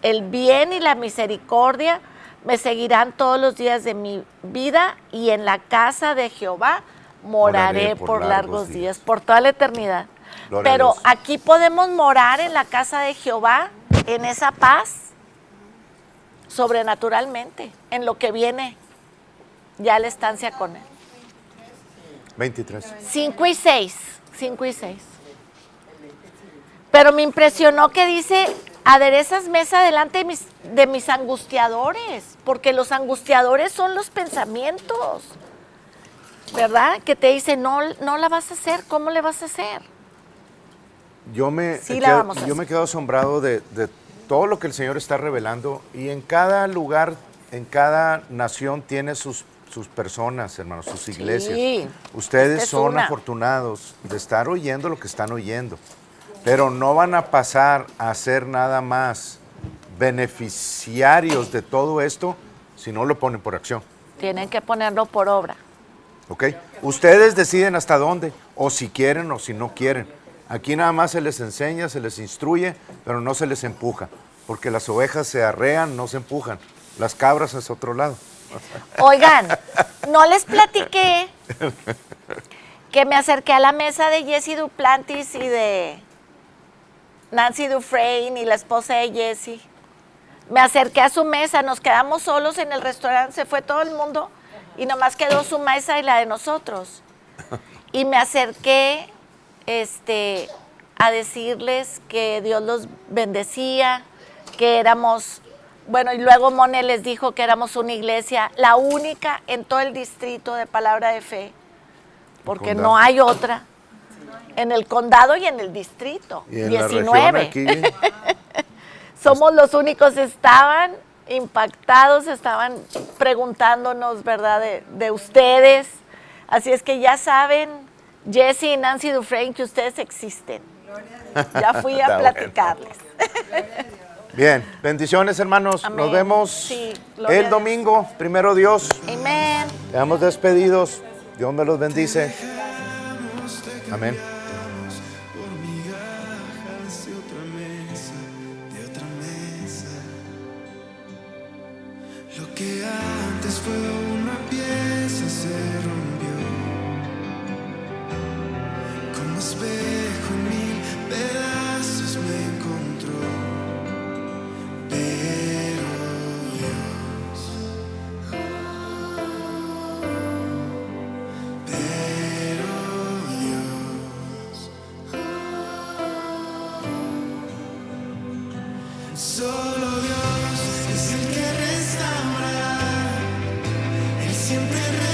el bien y la misericordia me seguirán todos los días de mi vida y en la casa de Jehová moraré por largos días, por toda la eternidad. Gloria a Pero Dios. aquí podemos morar en la casa de Jehová, en esa paz, sobrenaturalmente, en lo que viene ya la estancia con él. 23. 5 y 6. Pero me impresionó que dice, aderezas mesa delante de mis angustiadores, porque los angustiadores son los pensamientos, ¿verdad? Que te dicen, no la vas a hacer, ¿cómo le vas a hacer? Sí la vamos a yo hacer. me quedo asombrado de todo lo que el Señor está revelando y en cada lugar, en cada nación tiene sus personas, hermanos, sus iglesias. Sí, Ustedes esta es son una. afortunados de estar oyendo lo que están oyendo, pero no van a pasar a ser nada más beneficiarios de todo esto si no lo ponen por acción. Tienen que ponerlo por obra. ¿Ok? Ustedes deciden hasta dónde, o si quieren o si no quieren. Aquí nada más se les enseña, se les instruye, pero no se les empuja, porque las ovejas se arrean, no se empujan. Las cabras es otro lado. Oigan, no les platiqué que me acerqué a la mesa de Jesse Duplantis y de Nancy Dufresne y la esposa de Jesse. Me acerqué a su mesa, nos quedamos solos en el restaurante, se fue todo el mundo y nomás quedó su mesa y la de nosotros. Y me acerqué a decirles que Dios los bendecía, que éramos, bueno, y luego Mone les dijo que éramos una iglesia, la única en todo el distrito de Palabra de Fe, porque Condado. no hay otra, en el condado y en el distrito, Y en 19. la región aquí, Somos los únicos, estaban impactados, estaban preguntándonos, ¿verdad?, de ustedes. Así es que ya saben, Jesse y Nancy Dufresne, que ustedes existen. Ya fui a Está platicarles. bien, bendiciones hermanos, Amén. nos vemos Sí, gloria a el Dios. domingo, primero Dios. Amén. Quedamos despedidos, Dios me los bendice. Amén. Por migajas de otra mesa. Lo que antes fue una pieza se rompió, como espejo en mil pedazos me encontró. Pero Dios, solo Dios es el que restaura, Él siempre restaura.